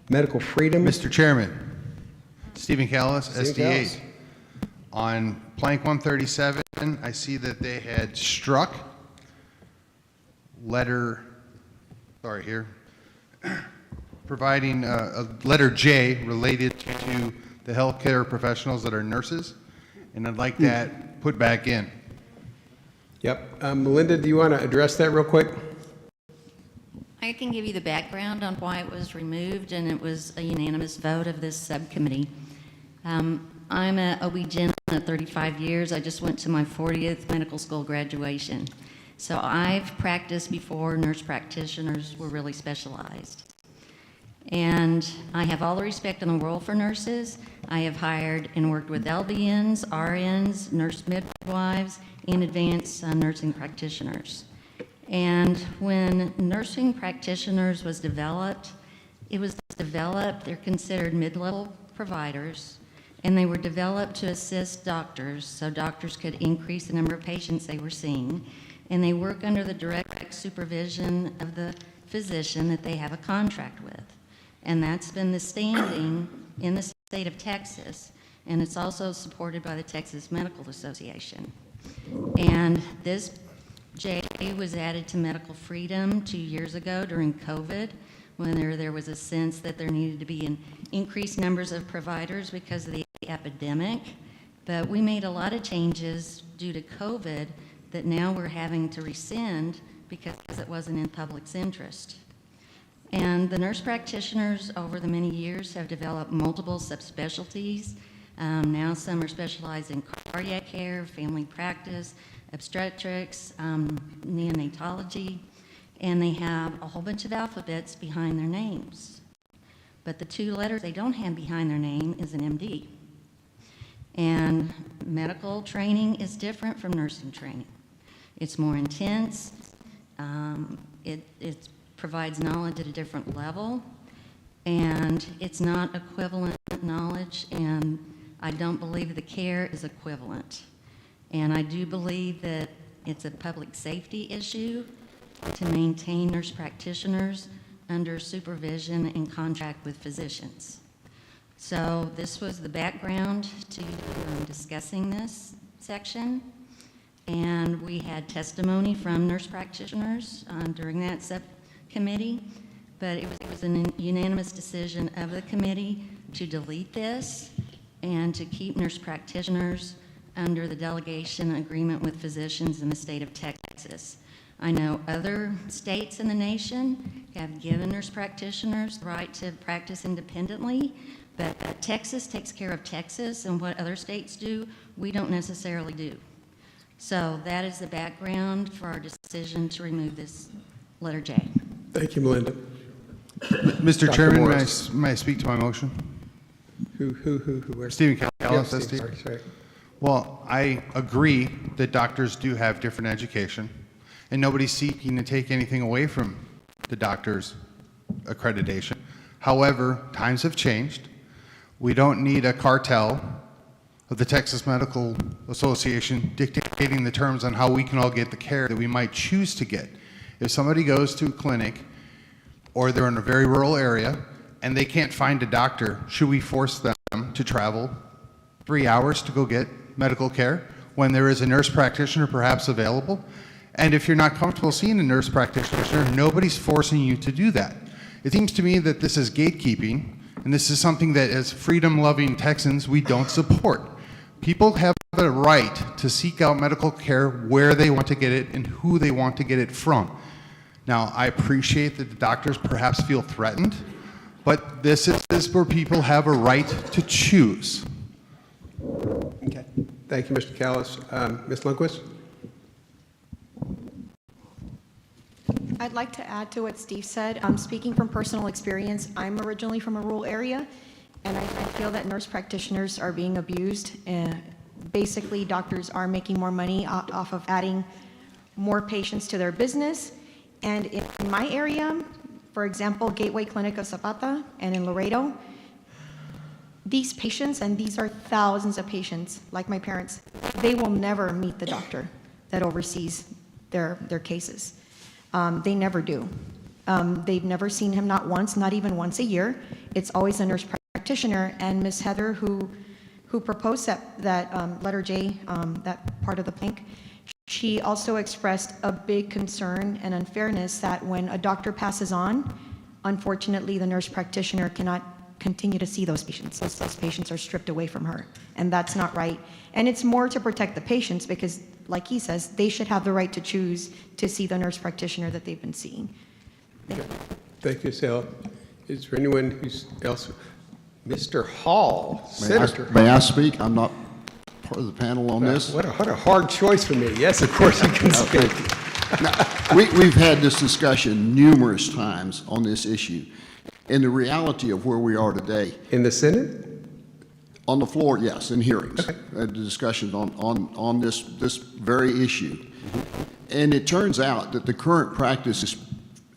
Medical freedom. Mr. Chairman, Stephen Callis, Stephen SD8. Callis. On plank 137, I see that they had struck letter, sorry here, providing a letter J related to the healthcare professionals that are nurses, and I'd like that put back in. Yep. Melinda, do you want to address that real quick? I can give you the background on why it was removed, and it was a unanimous vote of this subcommittee. I'm an OB-GYN at 35 years. I just went to my 40th medical school graduation. So I've practiced before nurse practitioners were really specialized. And I have all the respect in the world for nurses. I have hired and worked with LVNs, RNs, nurse midwives, and advanced nursing practitioners. And when nursing practitioners was developed, they're considered mid-level providers, and they were developed to assist doctors so doctors could increase the number of patients they were seeing. And they work under the direct supervision of the physician that they have a contract with. And that's been the standing in the state of Texas, and it's also supported by the Texas Medical Association. And this J was added to medical freedom 2 years ago during COVID, when there was a sense that there needed to be an increased numbers of providers because of the epidemic. But we made a lot of changes due to COVID that now we're having to rescind because it wasn't in public's interest. And the nurse practitioners over the many years have developed multiple subspecialties. Now some are specialized in cardiac care, family practice, obstetrics, neonatology, and they have a whole bunch of alphabets behind their names. But the two letters they don't have behind their name is an MD. And medical training is different from nursing training. It's more intense. It provides knowledge at a different level, and it's not equivalent knowledge, and I don't believe the care is equivalent. And I do believe that it's a public safety issue to maintain nurse practitioners under supervision and contract with physicians. So this was the background to discussing this section. And we had testimony from nurse practitioners during that subcommittee, but it was a unanimous decision of the committee to delete this and to keep nurse practitioners under the delegation agreement with physicians in the state of Texas. I know other states in the nation have given nurse practitioners the right to practice independently, but Texas takes care of Texas, and what other states do, we don't necessarily do. So that is the background for our decision to remove this letter J. Thank you, Melinda. Mr. Dr. Chairman, Morris. may I speak to my motion? Who? Stephen Callis, Yeah, SD. sorry. Well, I agree that doctors do have different education, and nobody's seeking to take anything away from the doctor's accreditation. However, times have changed. We don't need a cartel of the Texas Medical Association dictating the terms on how we can all get the care that we might choose to get. If somebody goes to a clinic or they're in a very rural area and they can't find a doctor, should we force them to travel 3 hours to go get medical care when there is a nurse practitioner perhaps available? And if you're not comfortable seeing a nurse practitioner, nobody's forcing you to do that. It seems to me that this is gatekeeping, and this is something that as freedom-loving Texans we don't support. People have the right to seek out medical care where they want to get it and who they want to get it from. Now, I appreciate that the doctors perhaps feel threatened, but this is where people have a right to choose. Okay. Thank you, Mr. Callis. Ms. Lundquist? I'd like to add to what Steve said. I'm speaking from personal experience. I'm originally from a rural area, and I feel that nurse practitioners are being abused. Basically, doctors are making more money off of adding more patients to their business. And in my area, for example, Gateway Clinic of Zapata and in Laredo, these patients, and these are thousands of patients, like my parents, they will never meet the doctor that oversees their cases. They never do. They've never seen him, not once, not even once a year. It's always a nurse practitioner, and Ms. Heather, who proposed that letter J, that part of the plank, she also expressed a big concern and unfairness that when a doctor passes on, unfortunately, the nurse practitioner cannot continue to see those patients. Those patients are stripped away from her, and that's not right. And it's more to protect the patients because, like he says, they should have the right to choose to see the nurse practitioner that they've been seeing. Thank you, Sarah. Is there anyone who's else? Mr. Hall, Senator. May I speak? I'm not part of the panel on this. What a hard choice for me. Yes, of course you can speak. Now, we've had this discussion numerous times on this issue, and the reality of where we are today. In the Senate? On the floor, yes, in hearings. Okay. The discussions on this very issue. And it turns out that the current practice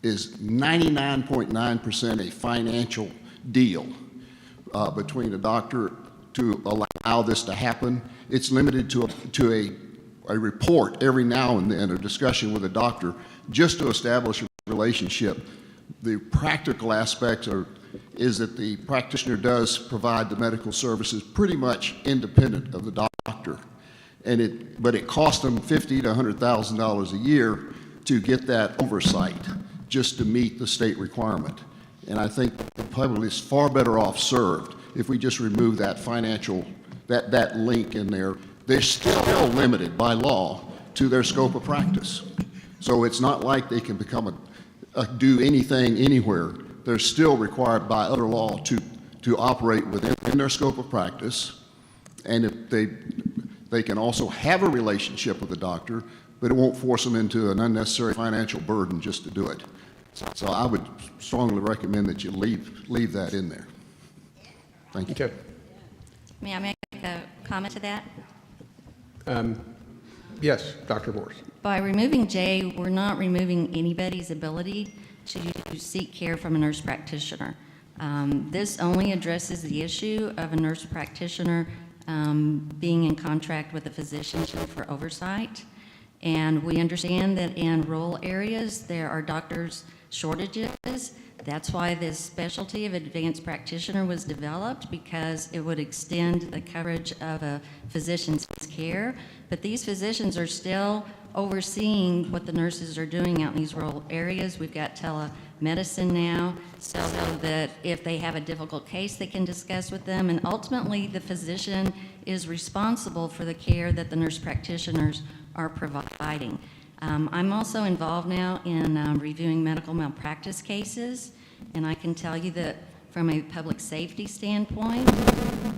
is 99.9% a financial deal between a doctor to allow this to happen. It's limited to a report every now and then, a discussion with a doctor, just to establish a relationship. The practical aspect is that the practitioner does provide the medical services pretty much independent of the doctor. But it costs them $50,000 to $100,000 a year to get that oversight just to meet the state requirement. And I think the public is far better off served if we just remove that financial, that link in there. They're still limited by law to their scope of practice. So it's not like they can become do anything anywhere. They're still required by other law to operate within their scope of practice. And if they can also have a relationship with a doctor, but it won't force them into an unnecessary financial burden just to do it. So I would strongly recommend that you leave that in there. Thank you. Okay. May I make a comment to that? Yes, Dr. Morse. By removing J, we're not removing anybody's ability to seek care from a nurse practitioner. This only addresses the issue of a nurse practitioner being in contract with a physician for oversight. And we understand that in rural areas, there are doctors' shortages. That's why this specialty of advanced practitioner was developed, because it would extend the coverage of a physician's care. But these physicians are still overseeing what the nurses are doing out in these rural areas. We've got telemedicine now, so that if they have a difficult case, they can discuss with them. And ultimately, the physician is responsible for the care that the nurse practitioners are providing. I'm also involved now in reviewing medical malpractice cases, and I can tell you that from a public safety standpoint,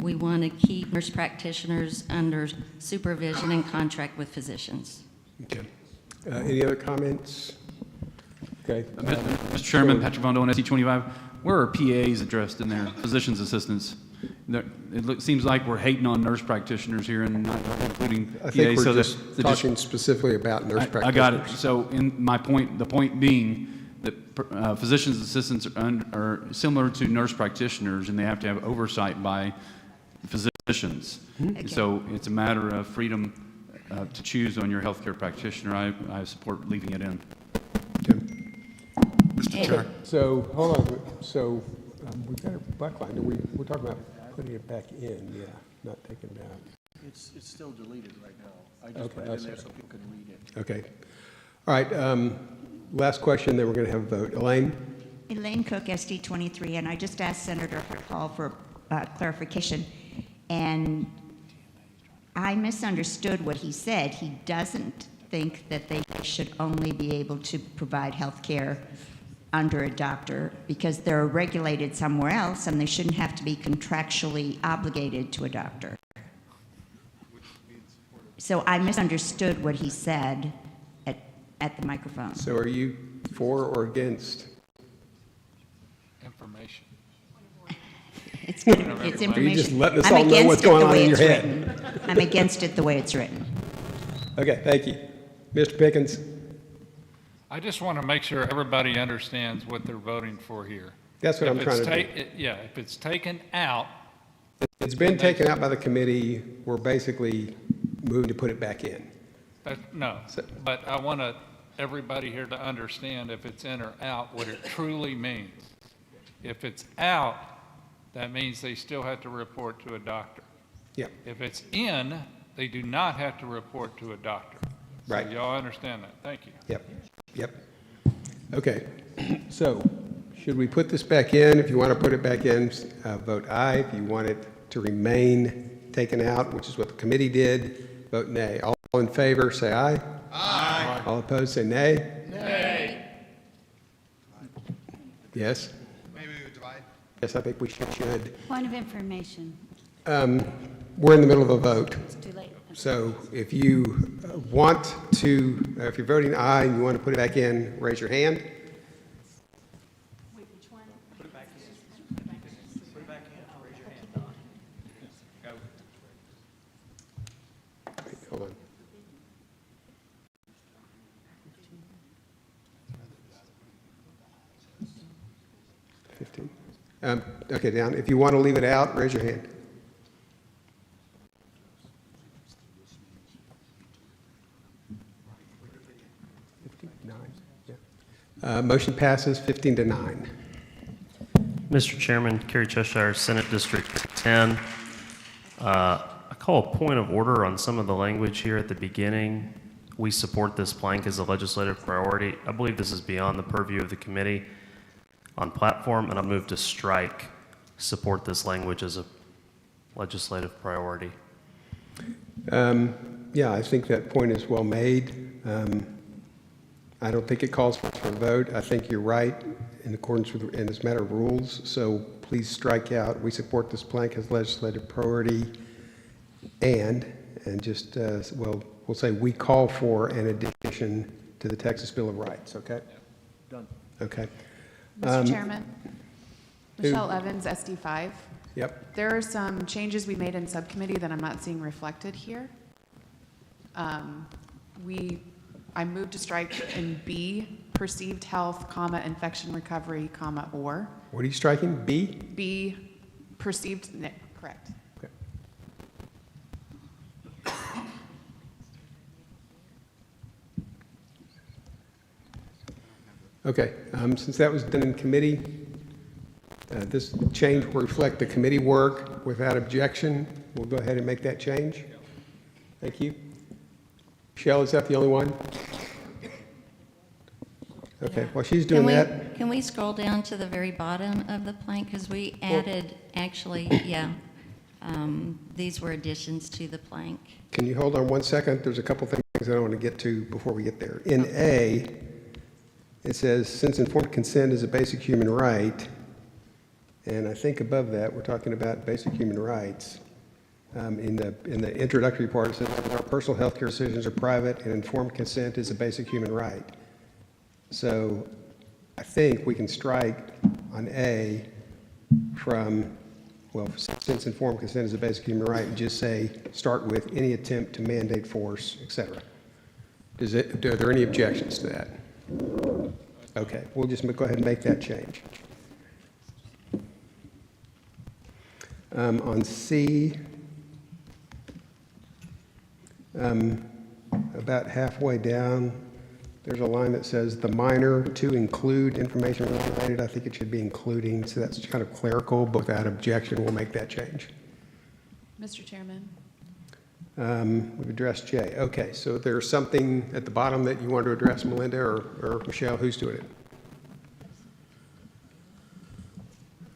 we want to keep nurse practitioners under supervision and contract with physicians. Okay. Any other comments? Okay. Mr. Chairman, Patrick Von Dolan, SC25. Where are PAs addressed in there? Physician's assistants. Seems like we're hating on nurse practitioners here and not including PAs. I think we're so just talking specifically about nurse practitioners. I got it. So in my point, the point being that physician's assistants are similar to nurse practitioners, and they have to have oversight by physicians. Okay. So it's a matter of freedom to choose on your healthcare practitioner. I support leaving it in. Mr. Chair. So, hold on. So, we've got a black line. We're talking about putting it back in, yeah, not taking it out. It's still deleted right now. I just put it in there so people can read it. Okay. All right. Last question, then we're going to have a vote. Elaine? Elaine Cook, SD 23, and I just asked Senator Hall for clarification, and I misunderstood what he said. He doesn't think that they should only be able to provide health care under a doctor because they're regulated somewhere else and they shouldn't have to be contractually obligated to a doctor. So I misunderstood what he said at the microphone. So are you for or against? Information. It's information. Are you just letting us all know what's going on in your head? I'm against it the way it's written. Okay, thank you. Mr. Pickens? I just want to make sure everybody understands what they're voting for here. That's what I'm trying to do. Yeah, if it's taken out. It's been taken out by the committee. We're basically moving to put it back in. No, but I want everybody here to understand if it's in or out, what it truly means. If it's out, that means they still have to report to a doctor. Yeah. If it's in, they do not have to report to a doctor. Right. So y'all understand that. Thank you. Yep. Yep. Okay. So should we put this back in? If you want to put it back in, vote aye. If you want it to remain taken out, which is what the committee did, vote nay. All in favor, say aye. Aye. All opposed, say nay. Nay. Yes? Maybe we would divide. Yes, I think we should. Point of information. We're in the middle of a vote. It's too late. So if you want to, if you're voting aye and you want to put it back in, raise your hand. Which one? Put it back in. Put it back in. Raise your hand. Go. Hold on. Okay, down. If you want to leave it out, raise your hand. Motion passes 15-9. Mr. Chairman, Kerry Cheshire, Senate District 10. I call a point of order on some of the language here at the beginning. We support this plank as a legislative priority. I believe this is beyond the purview of the committee on platform, and I move to strike support this language as a legislative priority. Yeah, I think that point is well made. I don't think it calls for a vote. I think you're right in accordance with, in this matter of rules. So please strike out, we support this plank as legislative priority. and just, well, we'll say we call for an addition to the Texas Bill of Rights, okay? Done. Okay. Mr. Chairman, who- Michelle Evans, SD5. Yep. There are some changes we made in subcommittee that I'm not seeing reflected here. I moved to strike in B, perceived health, comma, infection recovery, comma, or. What are you striking? B? B, perceived, correct. Okay. Okay, since that was done in committee, this change will reflect the committee work without objection. We'll go ahead and make that change. Thank you. Michelle, is that the only one? Okay, while she's doing that. Can we scroll down to the very bottom of the plank? Because we added, actually, yeah, these were additions to the plank. Can you hold on one second? There's a couple things I want to get to before we get there. In A, it says, since informed consent is a basic human right, and I think above that, we're talking about basic human rights. In the introductory part, it says our personal health care decisions are private and informed consent is a basic human right. So I think we can strike on A from, well, since informed consent is a basic human right, and just say, start with any attempt to mandate force, et cetera. Are there any objections to that? Okay, we'll just go ahead and make that change. On C, about halfway down, there's a line that says the minor to include information related. I think it should be including, so that's kind of clerical, but without objection, we'll make that change. Mr. Chairman. We've addressed J. Okay, so there's something at the bottom that you want to address, Melinda or Michelle? Who's doing it?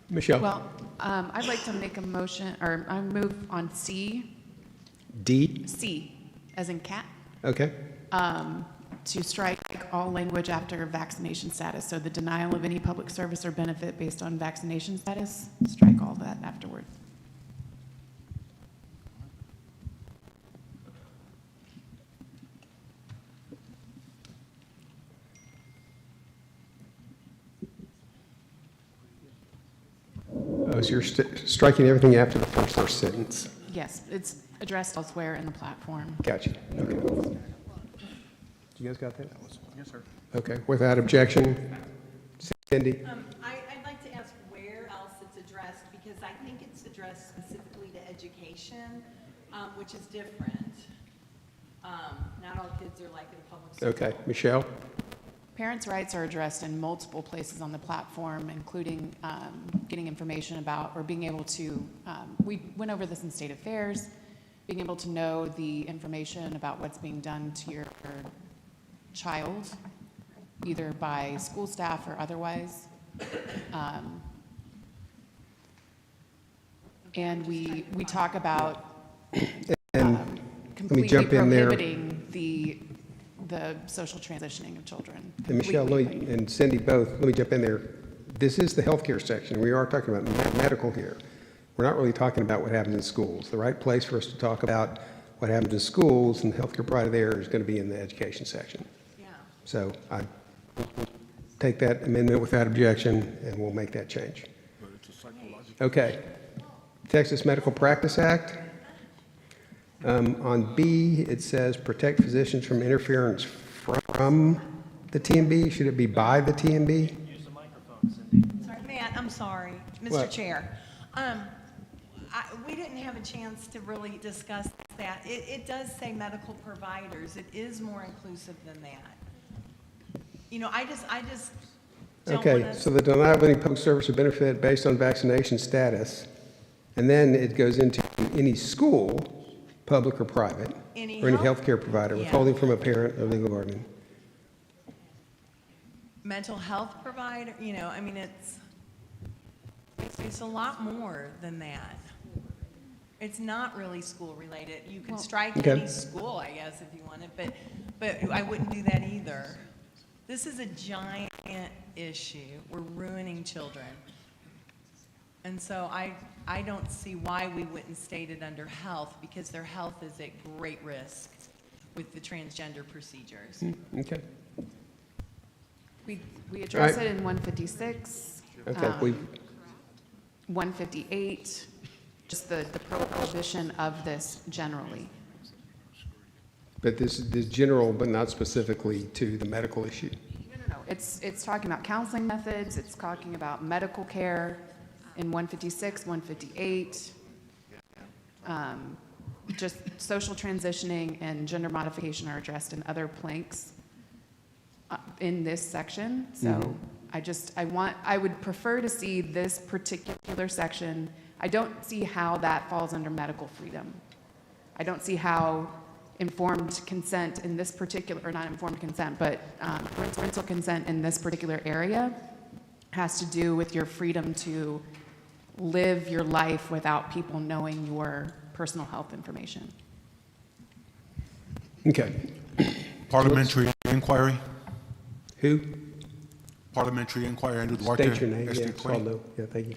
Michelle? Well, I'd like to make a motion, or I move on C. D? C, as in cat. Okay. To strike all language after vaccination status. So the denial of any public service or benefit based on vaccination status, strike all that afterward. Oh, so you're striking everything after the first sentence. Yes, it's addressed elsewhere in the platform. Gotcha. Okay. You guys got that? Yes, sir. Okay, without objection. Cindy? I'd like to ask where else it's addressed, because I think it's addressed specifically to education, which is different. Not all kids are like in public school. Okay, Michelle? Parents' rights are addressed in multiple places on the platform, including getting information about, or being able to, we went over this in state affairs, being able to know the information about what's being done to your child, either by school staff or otherwise. And we talk about completely jump in there. prohibiting the social transitioning of children. And Michelle, and Cindy both, let me jump in there. This is the healthcare section. We are talking about medical here. We're not really talking about what happens in schools. The right place for us to talk about what happens in schools and the healthcare provider there is going to be in the education section. Yeah. So I take that amendment without objection, and we'll make that change. Okay. Texas Medical Practice Act. On B, it says protect physicians from interference from the TMB. Should it be by the TMB? Use the microphone, Cindy. Sorry, Matt, I'm sorry, Mr. What? Chair. We didn't have a chance to really discuss that. It does say medical providers. It is more inclusive than that. You know, I just don't want Okay, us. so the denial of any public service or benefit based on vaccination status, and then it goes into any school, public or private, or any healthcare provider, Yeah. withholding from a parent or legal guardian. Mental health provider, you know, I mean, it's a lot more than that. It's not really school related. You could strike Okay. any school, I guess, if you wanted, but I wouldn't do that either. This is a giant issue. We're ruining children. And so I don't see why we wouldn't state it under health, because their health is at great risk with the transgender procedures. Okay. We address All right. it in 156. Okay, we 158, just the prohibition of this generally. But this is general, but not specifically to the medical issue. No. It's talking about counseling methods, it's talking about medical care in 156, 158. Just social transitioning and gender modification are addressed in other planks in this section. So I would prefer to see this particular section. I don't see how that falls under medical freedom. I don't see how informed consent in this particular, or not informed consent, but parental consent in this particular area has to do with your freedom to live your life without people knowing your personal health information. Okay. Parliamentary inquiry? Who? Parliamentary inquiry, Andrew Duarte. State your name, SD yeah, so I'll 20. know. Yeah, thank you.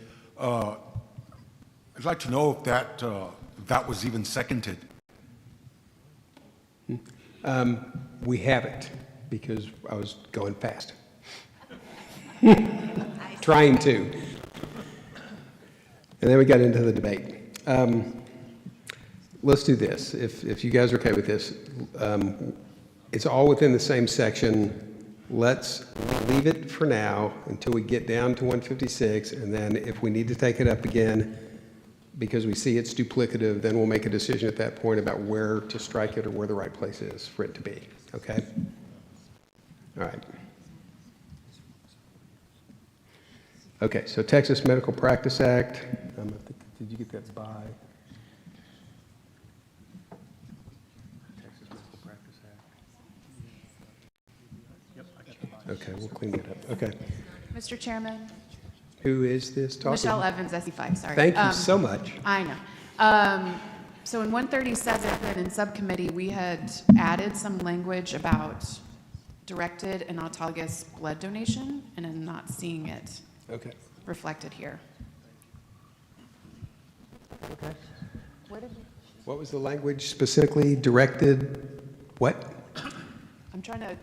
I'd like to know if that was even seconded. We haven't, because I was going fast. Trying to. And then we got into the debate. Let's do this, if you guys are okay with this. It's all within the same section. Let's leave it for now until we get down to 156, and then if we need to take it up again because we see it's duplicative, then we'll make a decision at that point about where to strike it or where the right place is for it to be, okay? All right. Okay, so Texas Medical Practice Act, did you get that by? Texas Medical Practice Act. Yep, I got it by. Okay, we'll clean that up, okay. Mr. Chairman? Who is this talking? Michelle Evans, SE5, sorry. Thank you so much. I know. So in 137, in subcommittee, we had added some language about directed and autologous blood donation, and I'm not seeing it reflected here. Okay. What was the language specifically? Directed what? I'm trying to,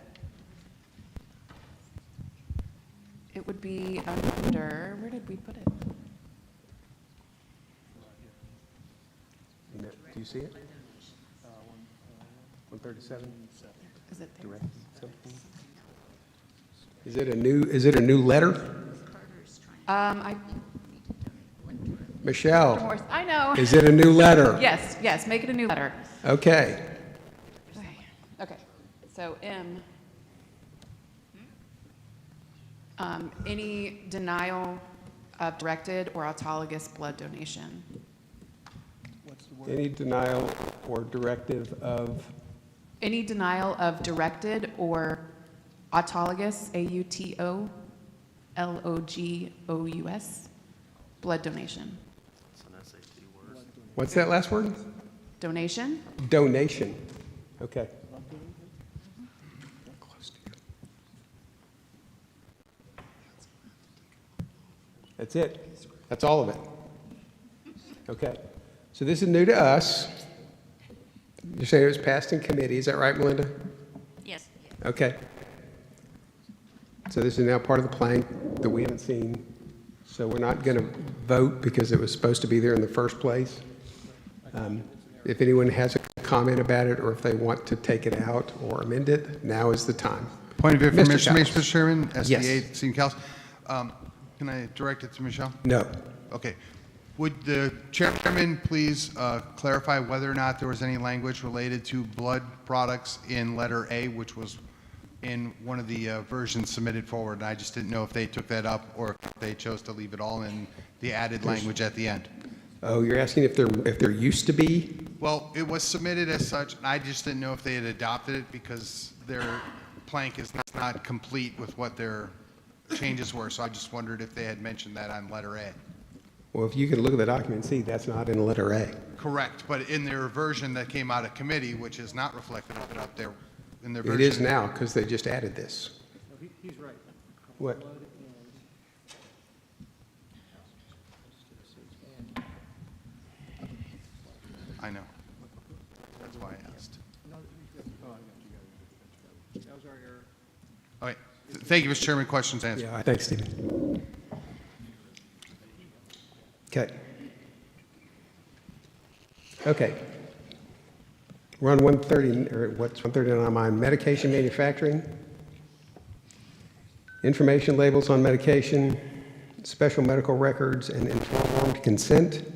it would be under, where did we put it? Do you see it? 137? Is it there? Directed something? Is it a new letter? Michelle? I know. Is it a new letter? Yes, make it a new letter. Okay. Okay, so M. Any denial of directed or autologous blood donation. Any denial or directive of? Any denial of directed or autologous, AUTOLOGOUS, blood donation. What's that last word? Donation. Donation. Okay. That's it. That's all of it. Okay. So this is new to us. You're saying it was passed in committee. Is that right, Melinda? Yes. Okay. So this is now part of the plank that we haven't seen. So we're not going to vote because it was supposed to be there in the first place. If anyone has a comment about it or if they want to take it out or amend it, now is the time. Point of information, Mr. Mr. Chairman, Yes. SDA, Senior Counsel. Can I direct it to Michelle? No. Okay. Would the chairman please clarify whether or not there was any language related to blood products in letter A, which was in one of the versions submitted forward? And I just didn't know if they took that up or if they chose to leave it all in the added language at the end. Oh, you're asking if there used to be? Well, it was submitted as such, and I just didn't know if they had adopted it because their plank is not complete with what their changes were. So I just wondered if they had mentioned that on letter A. Well, if you can look at the document and see, that's not in letter A. Correct, but in their version that came out of committee, which is not reflected up there, in their It version. is now because they just added this. He's right. What? Thank you, Mr. Chairman. Questions answered. Yeah, thanks, Stephen. Okay. Okay. We're on 130, or what's 130 on mine? Medication manufacturing. Information labels on medication, special medical records, and informed consent.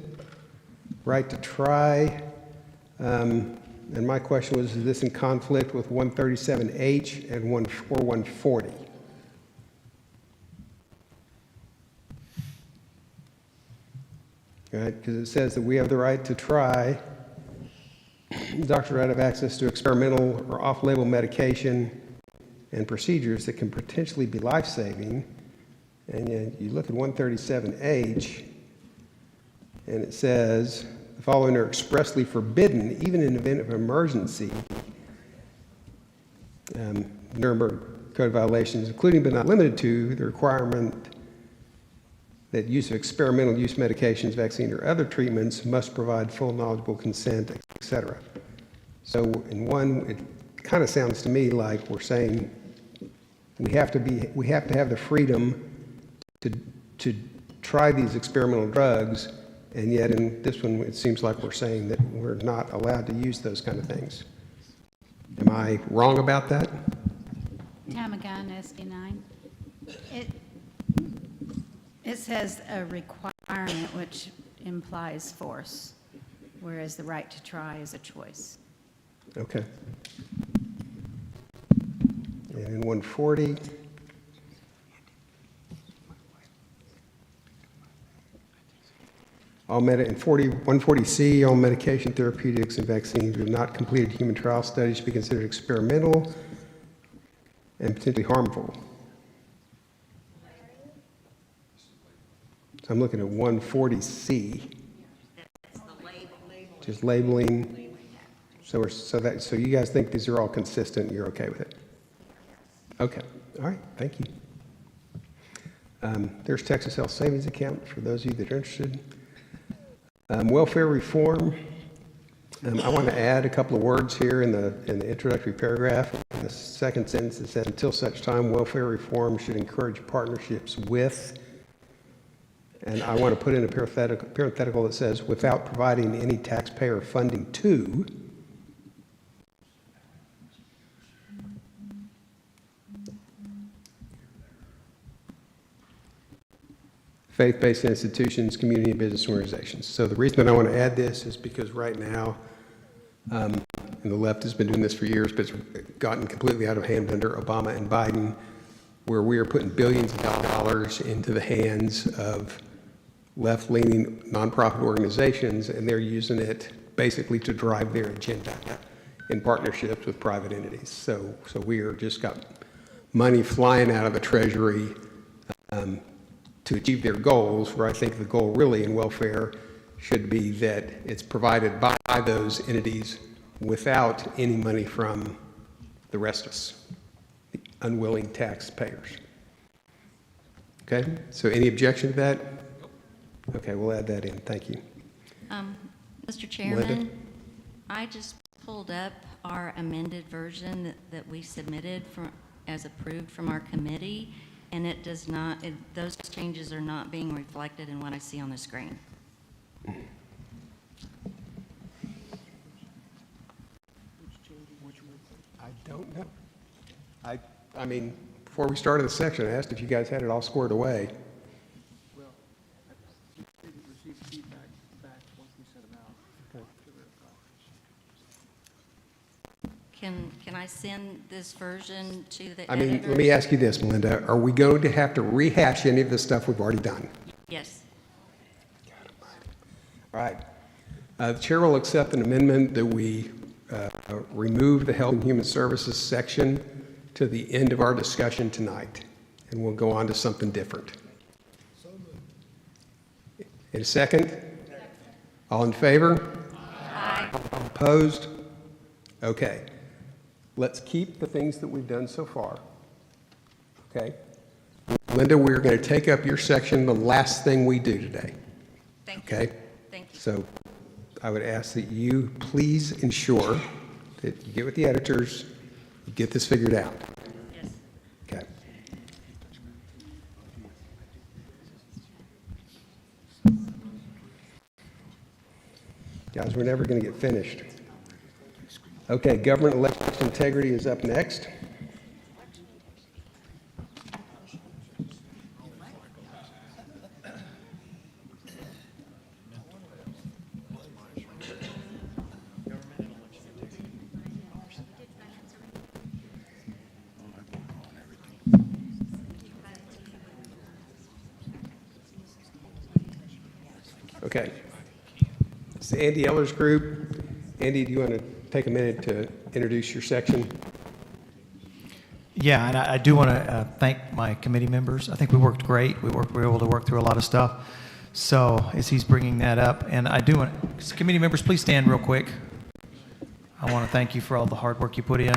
Right to try. And my question was, is this in conflict with 137H and 140? Right, because it says that we have the right to try. Doctors right have access to experimental or off-label medication and procedures that can potentially be life-saving. And yet you look at 137H, and it says, the following are expressly forbidden, even in event of emergency. Nuremberg Code violations, including but not limited to the requirement that use of experimental use medications, vaccine, or other treatments must provide full knowledgeable consent, etc. So in one, it kind of sounds to me like we're saying we have to have the freedom to try these experimental drugs, and yet in this one, it seems like we're saying that we're not allowed to use those kind of things. Am I wrong about that? Tamagon, SD9. It says a requirement, which implies force, whereas the right to try is a choice. Okay. And in 140, in 140C, all medication, therapeutics, and vaccines with not completed human trial studies should be considered experimental and potentially harmful. So I'm looking at 140C. Just labeling. So you guys think these are all consistent and you're okay with it? Okay. All right. Thank you. There's Texas Health Savings Account for those of you that are interested. Welfare reform. I want to add a couple of words here in the introductory paragraph. In the second sentence, it says, until such time, welfare reform should encourage partnerships with, and I want to put in a parenthetical that says, without providing any taxpayer funding to, faith-based institutions, community and business organizations. So the reason that I want to add this is because right now, and the left has been doing this for years, but it's gotten completely out of hand under Obama and Biden, where we are putting billions of dollars into the hands of left-leaning nonprofit organizations, and they're using it basically to drive their agenda in partnerships with private entities. So we are just got money flying out of the Treasury to achieve their goals, where I think the goal really in welfare should be that it's provided by those entities without any money from the rest of us, the unwilling taxpayers. Okay, so any objection to that? Okay, we'll add that in. Thank you. Mr. Chairman, Melinda? I just pulled up our amended version that we submitted as approved from our committee, and it does not, those changes are not being reflected in what I see on the screen. I don't know. I mean, before we started the section, I asked if you guys had it all squared away. Well, I didn't receive feedback back once we set them out. Can I send this version to the I mean, editors? let me ask you this, Melinda. Are we going to have to rehash any of the stuff we've already done? Yes. All right. The chair will accept an amendment that we remove the Health and Human Services section to the end of our discussion tonight, and we'll go on to something different. In a second? All in favor? Aye. Opposed? Okay. Let's keep the things that we've done so far. Okay? Linda, we're going to take up your section, the last thing we do today. Thank you. Okay? Thank you. So I would ask that you please ensure that you get with the editors, you get this figured out. Yes. Okay. Guys, we're never going to get finished. Okay, government election integrity is up next. Okay. It's the Andy Eller's group. Andy, do you want to take a minute to introduce your section? Yeah, and I do want to thank my committee members. I think we worked great. We were able to work through a lot of stuff. So as he's bringing that up, and I do want, committee members, please stand real quick. I want to thank you for all the hard work you put in.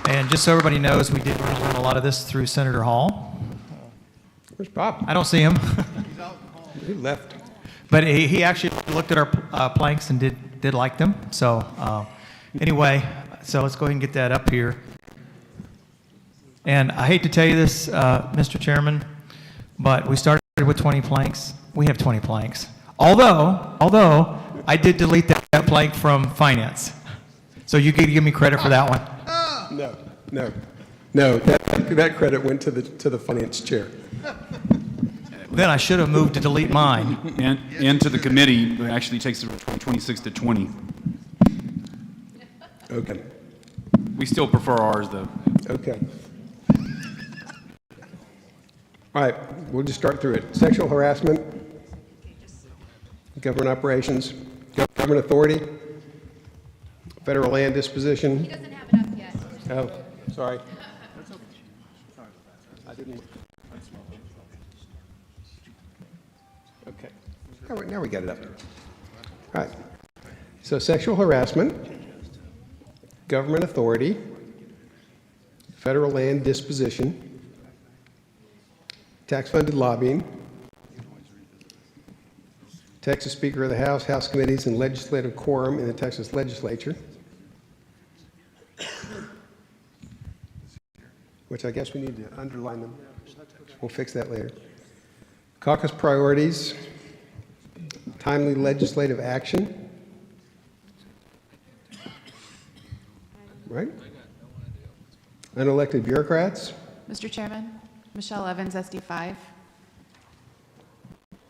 And just so everybody knows, we did run a lot of this through Senator Hall. Where's Bob? I don't see him. He left. But he actually looked at our planks and did like them. So anyway, so let's go ahead and get that up here. And I hate to tell you this, Mr. Chairman, but we started with 20 planks. We have 20 planks. Although I did delete that plank from finance. So you could give me credit for that one. No. That credit went to the finance chair. Then I should have moved to delete mine. And to the committee, it actually takes it from 26 to 20. Okay. We still prefer ours, though. Okay. All right, we'll just start through it. Sexual harassment, government operations, government authority, federal land disposition. He doesn't have it up yet. Oh, sorry. I didn't. Okay. Now we got it up. All right. So sexual harassment, government authority, federal land disposition, tax-funded lobbying, Texas Speaker of the House, House committees, and legislative quorum in the Texas legislature, which I guess we need to underline them. We'll fix that later. Caucus priorities, timely legislative action, right? Unelected bureaucrats. Mr. Chairman, Michelle Evans, SD5.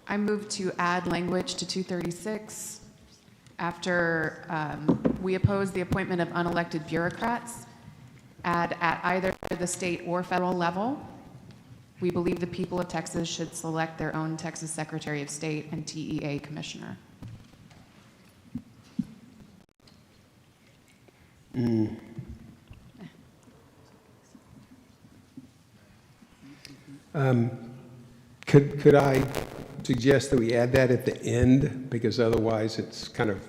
I move to add language to 236 after we oppose the appointment of unelected bureaucrats. Add at either the state or federal level. We believe the people of Texas should select their own Texas Secretary of State and TEA Commissioner. Could I suggest that we add that at the end, because otherwise it's kind of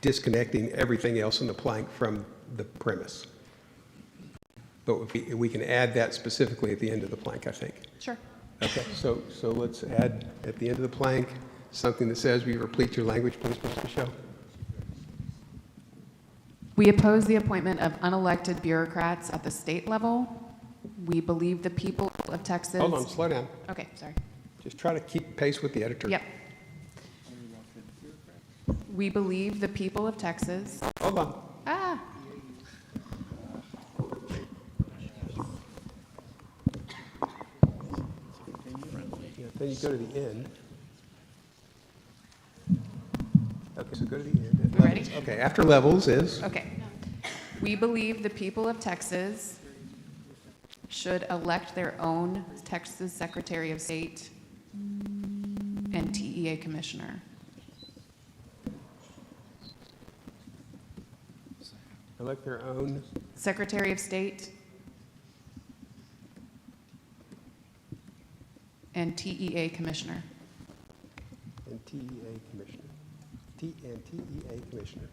disconnecting everything else in the plank from the premise. But we can add that specifically at the end of the plank, I think. Sure. Okay, so let's add at the end of the plank something that says, will you repeat your language, please, Ms. Michelle? We oppose the appointment of unelected bureaucrats at the state level. We believe the people of Texas. Hold on, slow down. Okay, sorry. Just try to keep pace with the editor. Yep. We believe the people of Texas. Hold on. Ah. Then you go to the end. Okay, so go to the end. You ready? Okay, after levels is? Okay. We believe the people of Texas should elect their own Texas Secretary of State and TEA Commissioner. Elect their own? Secretary of State and TEA Commissioner. And TEA Commissioner. And TEA Commissioner.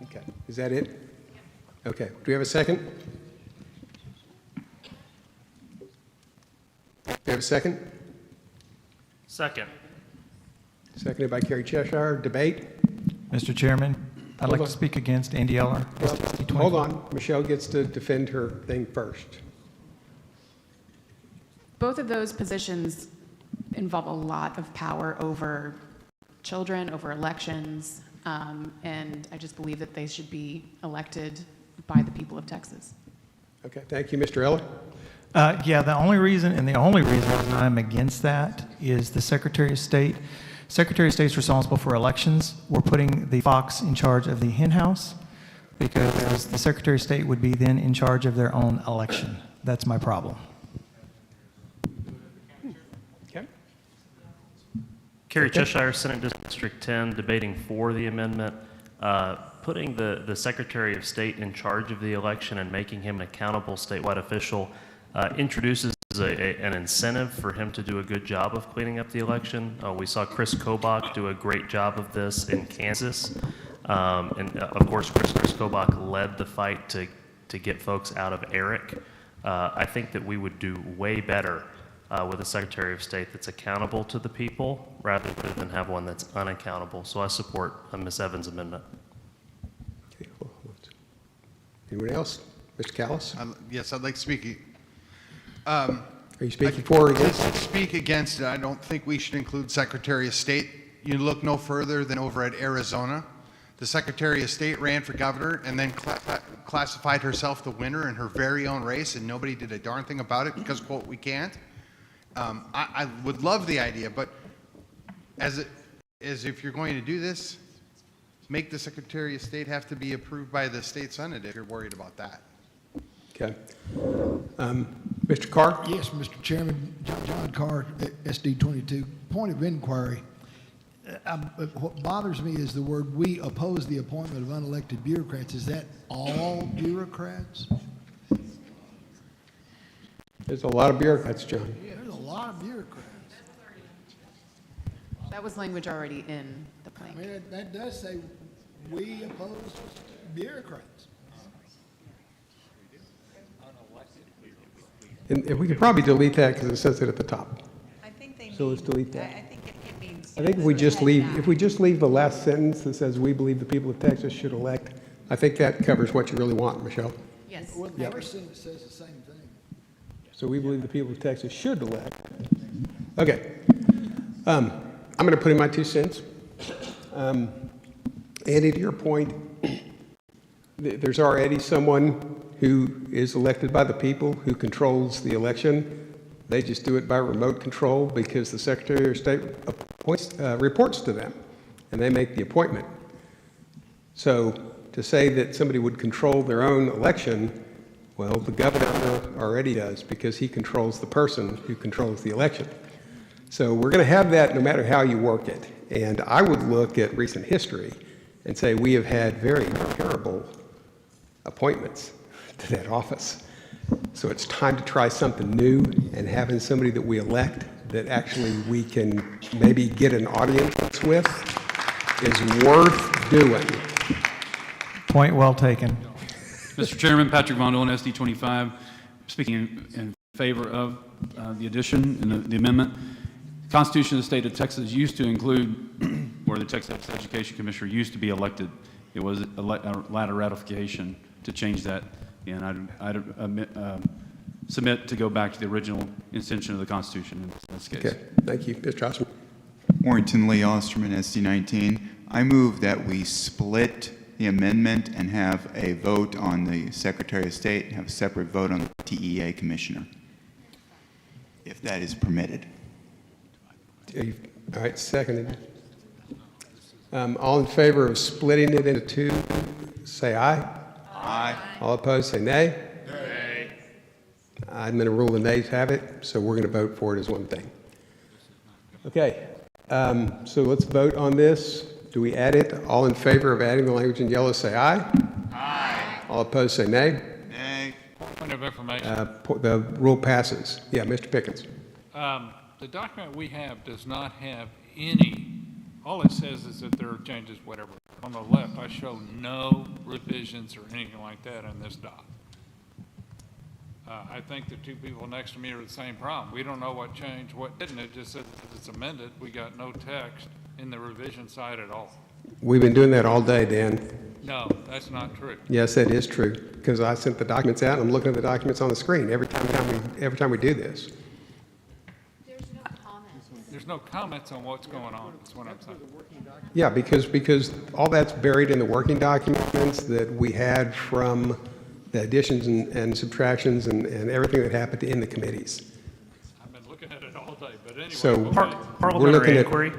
Okay, is that it? Okay, do we have a second? Do we have a second? Second. Seconded by Kerry Cheshire. Debate? Mr. Chairman, I'd like Hold to on. speak against Andy Eller. Hold on, Michelle gets to defend her thing first. both of those positions involve a lot of power over children, over elections, and I just believe that they should be elected by the people of Texas. Okay, thank you, Mr. Eller. Yeah, the only reason I'm against that is the Secretary of State. Secretary of State's responsible for elections. We're putting the Fox in charge of the hen house because the Secretary of State would be then in charge of their own election. That's my problem. Okay. Kerry Cheshire, Senate District 10, debating for the amendment. Putting the Secretary of State in charge of the election and making him an accountable statewide official introduces an incentive for him to do a good job of cleaning up the election. We saw Chris Kobach do a great job of this in Kansas. And of course, Chris Kobach led the fight to get folks out of Eric. I think that we would do way better with a Secretary of State that's accountable to the people rather than have one that's unaccountable. So I support Ms. Evans' amendment. Okay, anyone else? Mr. Callis? Yes, I'd like to speak. Are you speaking for or against? To speak against it, I don't think we should include Secretary of State. You look no further than over at Arizona. The Secretary of State ran for governor and then classified herself the winner in her very own race, and nobody did a darn thing about it because, quote, we can't. I would love the idea, but as if you're going to do this, make the Secretary of State have to be approved by the state Senate if you're worried about that. Okay. Mr. Carr? Yes, Mr. Chairman, John Carr, SD 22. Point of inquiry. What bothers me is the word "we oppose the appointment of unelected bureaucrats." Is that all bureaucrats? There's a lot of bureaucrats, John. Yeah, there's a lot of bureaucrats. That was language already in the plan. I mean, that does say we oppose bureaucrats. And we could probably delete that because it says it at the top. I think they So let's delete that. I think it means. I think if we just leave the last sentence that says, "We believe the people of Texas should elect," I think that covers what you really want, Michelle. Yes. Well, the first sentence says the same thing. So we believe the people of Texas should elect. Okay. I'm going to put in my 2 cents. Andy, to your point, there's already someone who is elected by the people who controls the election. They just do it by remote control because the Secretary of State reports to them, and they make the appointment. So to say that somebody would control their own election, well, the governor already does because he controls the person who controls the election. So we're going to have that no matter how you work it. And I would look at recent history and say we have had very terrible appointments to that office. So it's time to try something new, and having somebody that we elect that actually we can maybe get an audience with is worth doing. Point well taken. Mr. Chairman, Patrick Von Dolen, SD 25, speaking in favor of the addition and the amendment. The Constitution of the State of Texas used to include where the Texas Education Commissioner used to be elected. It was a latter ratification to change that, and I'd submit to go back to the original intention of the Constitution in this case. Okay, thank you. Mr. Osterman. Warrington Lee Osterman, SD 19. I move that we split the amendment and have a vote on the Secretary of State and have a separate vote on the TEA Commissioner, if that is permitted. All right, seconded. All in favor of splitting it into 2, say aye. Aye. All opposed, say nay. Nay. I'm going to rule the nays have it, so we're going to vote for it as one thing. Okay, so let's vote on this. Do we add it? All in favor of adding the language in yellow, say aye. Aye. All opposed, say nay. Nay. Point of information. The rule passes. Yeah, Mr. Pickens. The document we have does not have any, all it says is that there are changes, whatever. On the left, I show no revisions or anything like that in this doc. I think the 2 people next to me are the same problem. We don't know what changed, what didn't. It just says that it's amended. We got no text in the revision side at all. We've been doing that all day, Dan. No, that's not true. Yes, that is true, because I sent the documents out, and I'm looking at the documents on the screen every time we do this. there's no comments on what's going on, that's what I'm saying. Yeah, because all that's buried in the working documents that we had from the additions and subtractions and everything that happened in the committees. I've been looking at it all day, but anyway. So okay. we're looking at. inquiry.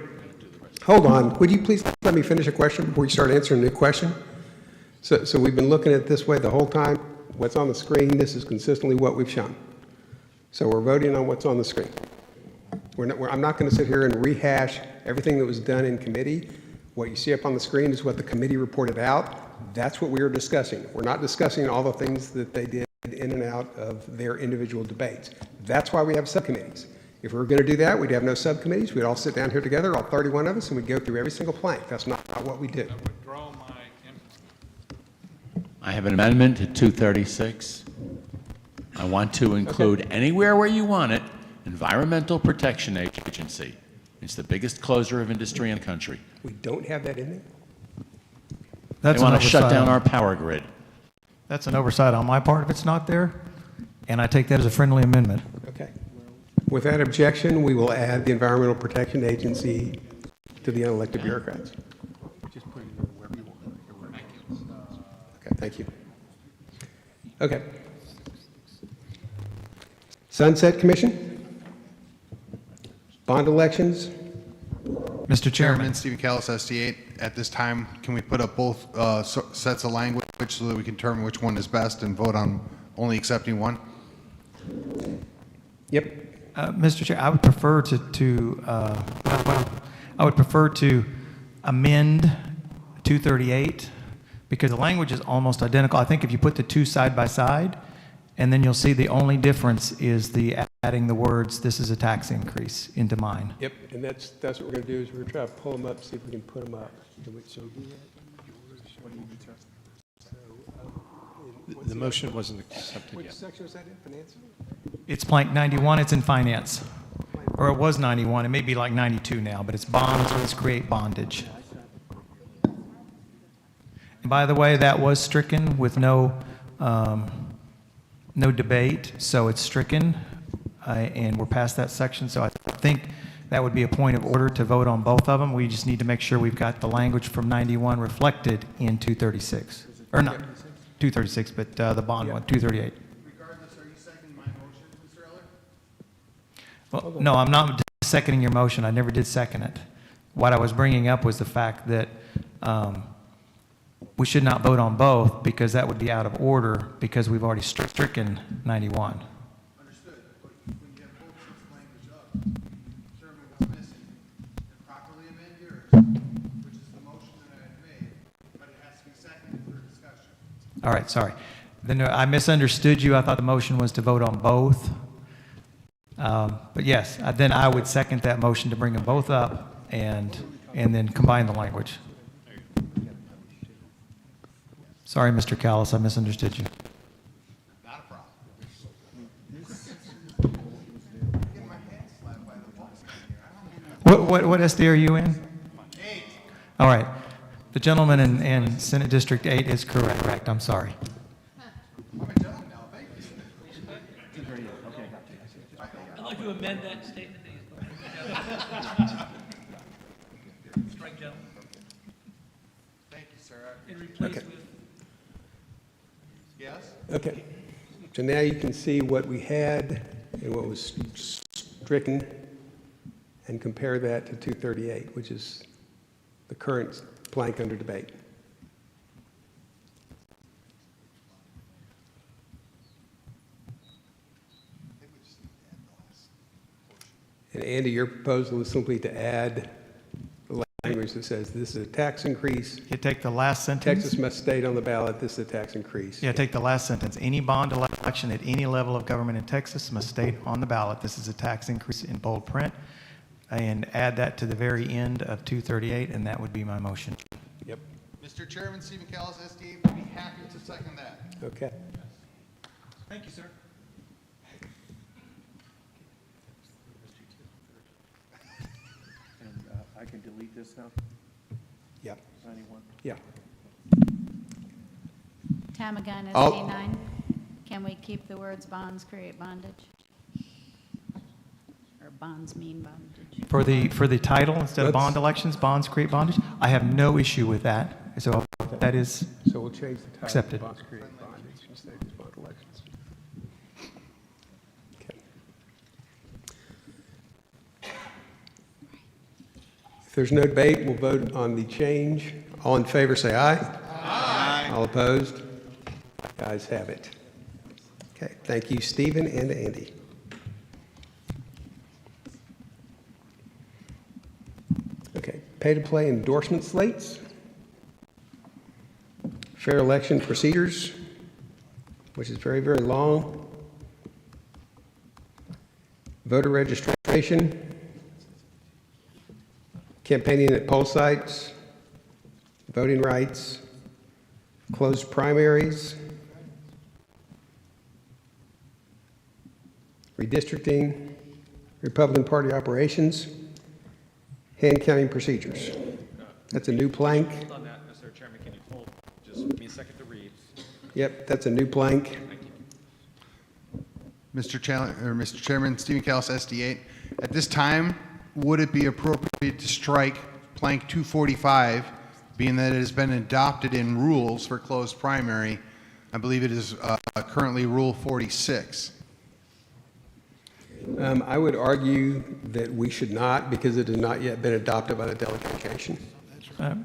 Hold on, would you please let me finish a question before you start answering the question? So we've been looking at it this way the whole time. What's on the screen, this is consistently what we've shown. So we're voting on what's on the screen. I'm not going to sit here and rehash everything that was done in committee. What you see up on the screen is what the committee reported out. That's what we are discussing. We're not discussing all the things that they did in and out of their individual debates. That's why we have subcommittees. If we were going to do that, we'd have no subcommittees. We'd all sit down here together, all 31 of us, and we'd go through every single plank. That's not what we do. I have an amendment to 236. I want to include anywhere where you want it, Environmental Protection Agency. It's the biggest closer of industry in the country. We don't have that in there? That's They an want to shut oversight. down our power grid. That's an oversight on my part if it's not there, and I take that as a friendly amendment. Okay. With that objection, we will add the Environmental Protection Agency to the unelected bureaucrats. Just put it wherever you want. Okay, thank you. Okay. Sunset Commission? Bond elections? Mr. Chairman. Stephen Callis, SD8. At this time, can we put up both sets of language so that we can determine which one is best and vote on only accepting one? Yep. Mr. Chair, I would prefer I would prefer to amend 238 because the language is almost identical. I think if you put the two side by side, and then you'll see the only difference is the adding the words, "This is a tax increase," into mine. Yep, and that's what we're going to do is we're going to try to pull them up, see if we can put them up. Can we so do that? The motion wasn't accepted Which yet. section is that in, finance? It's blank 91, it's in finance. Or it was 91, it may be like 92 now, but it's bonds, let's create bondage. And by the way, that was stricken with no debate, so it's stricken, and we're past that section, so I think that would be a point of order to vote on both of them. We just need to make sure we've got the language from 91 reflected in 236. Or not 236, but the bond one, 238. Regardless, are you seconding my motion, Mr. Eller? Well, no, I'm not seconding your motion. I never did second it. What I was bringing up was the fact that we should not vote on both because that would be out of order because we've already stricken 91. Understood, but when you have both sets of language up, determine what's missing and properly amend yours, which is the motion that I have made, but it has to be seconded for discussion. All right, sorry. Then I misunderstood you. I thought the motion was to vote on both. But yes, then I would second that motion to bring them both up and then combine the language. Sorry, Mr. Callis, I misunderstood you. Not a problem. Getting my hand slapped by the boss here. What SD are you in? 8. All right. The gentleman in Senate District 8 is correct. I'm sorry. I'm a gentleman now, thank you. I'd like to amend that statement. Strike gentleman. Thank you, sir. And replace Okay. with. Yes? Okay. So now you can see what we had and what was stricken and compare that to 238, which is the current blank under debate. And Andy, your proposal is simply to add the language that says this is a tax increase. You take the last sentence. Texas must state on the ballot, this is a tax increase. Yeah, take the last sentence. Any bond election at any level of government in Texas must state on the ballot, this is a tax increase in bold print, and add that to the very end of 238, and that would be my motion. Yep. Mr. Chairman, Stephen Callis, SD8, would be happy to second that. Okay. Thank you, sir. And I can delete this now? Yep. 91? Yeah. Tamagun, I'll- SD9. Can we keep the words bonds create bondage? Or bonds mean bondage. For the title, instead of bond elections, bonds create bondage, I have no issue with that. So that is So we'll change the title. accepted. Bonds create bondage instead of just bond elections. Okay. If there's no debate, we'll vote on the change. All in favor, say aye. Aye. All opposed? The ayes have it. Okay, thank you, Stephen and Andy. Okay, pay-to-play endorsement slates. Fair election procedures, which is very, very long. Voter registration. Campaigning at poll sites. Voting rights. Closed primaries. Redistricting. Republican Party operations. Hand counting procedures. That's a new plank. Hold on that, Mr. Chairman, can you hold just give me a second to read? Yep, that's a new plank. Thank you. Mr. Chairman, Stephen Callis, SD8. At this time, would it be appropriate to strike plank 245, being that it has been adopted in rules for closed primary? I believe it is currently Rule 46. I would argue that we should not, because it has not yet been adopted by the delegation.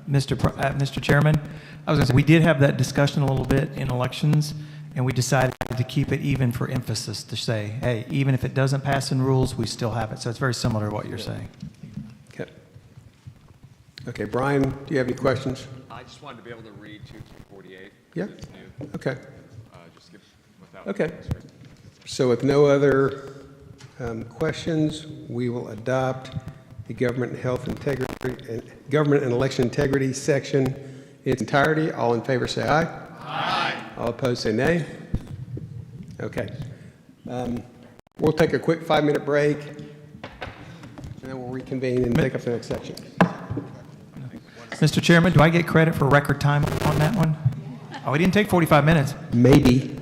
Mr. Chairman, I was going to say, we did have that discussion a little bit in elections, and we decided to keep it even for emphasis, to say, hey, even if it doesn't pass in rules, we still have it. So it's very similar to what you're saying. Okay. Okay, Brian, do you have any questions? I just wanted to be able to read 248. Yeah. It's new. Okay. Just give without. Okay. So with no other questions, we will adopt the government and health integrity and government and election integrity section in its entirety. All in favor say aye. Aye. All opposed say nay. Okay. We'll take a quick 5-minute break, and then we'll reconvene and take up the next section. Mr. Chairman, do I get credit for record time on that one? Oh, we didn't take 45 minutes. Maybe.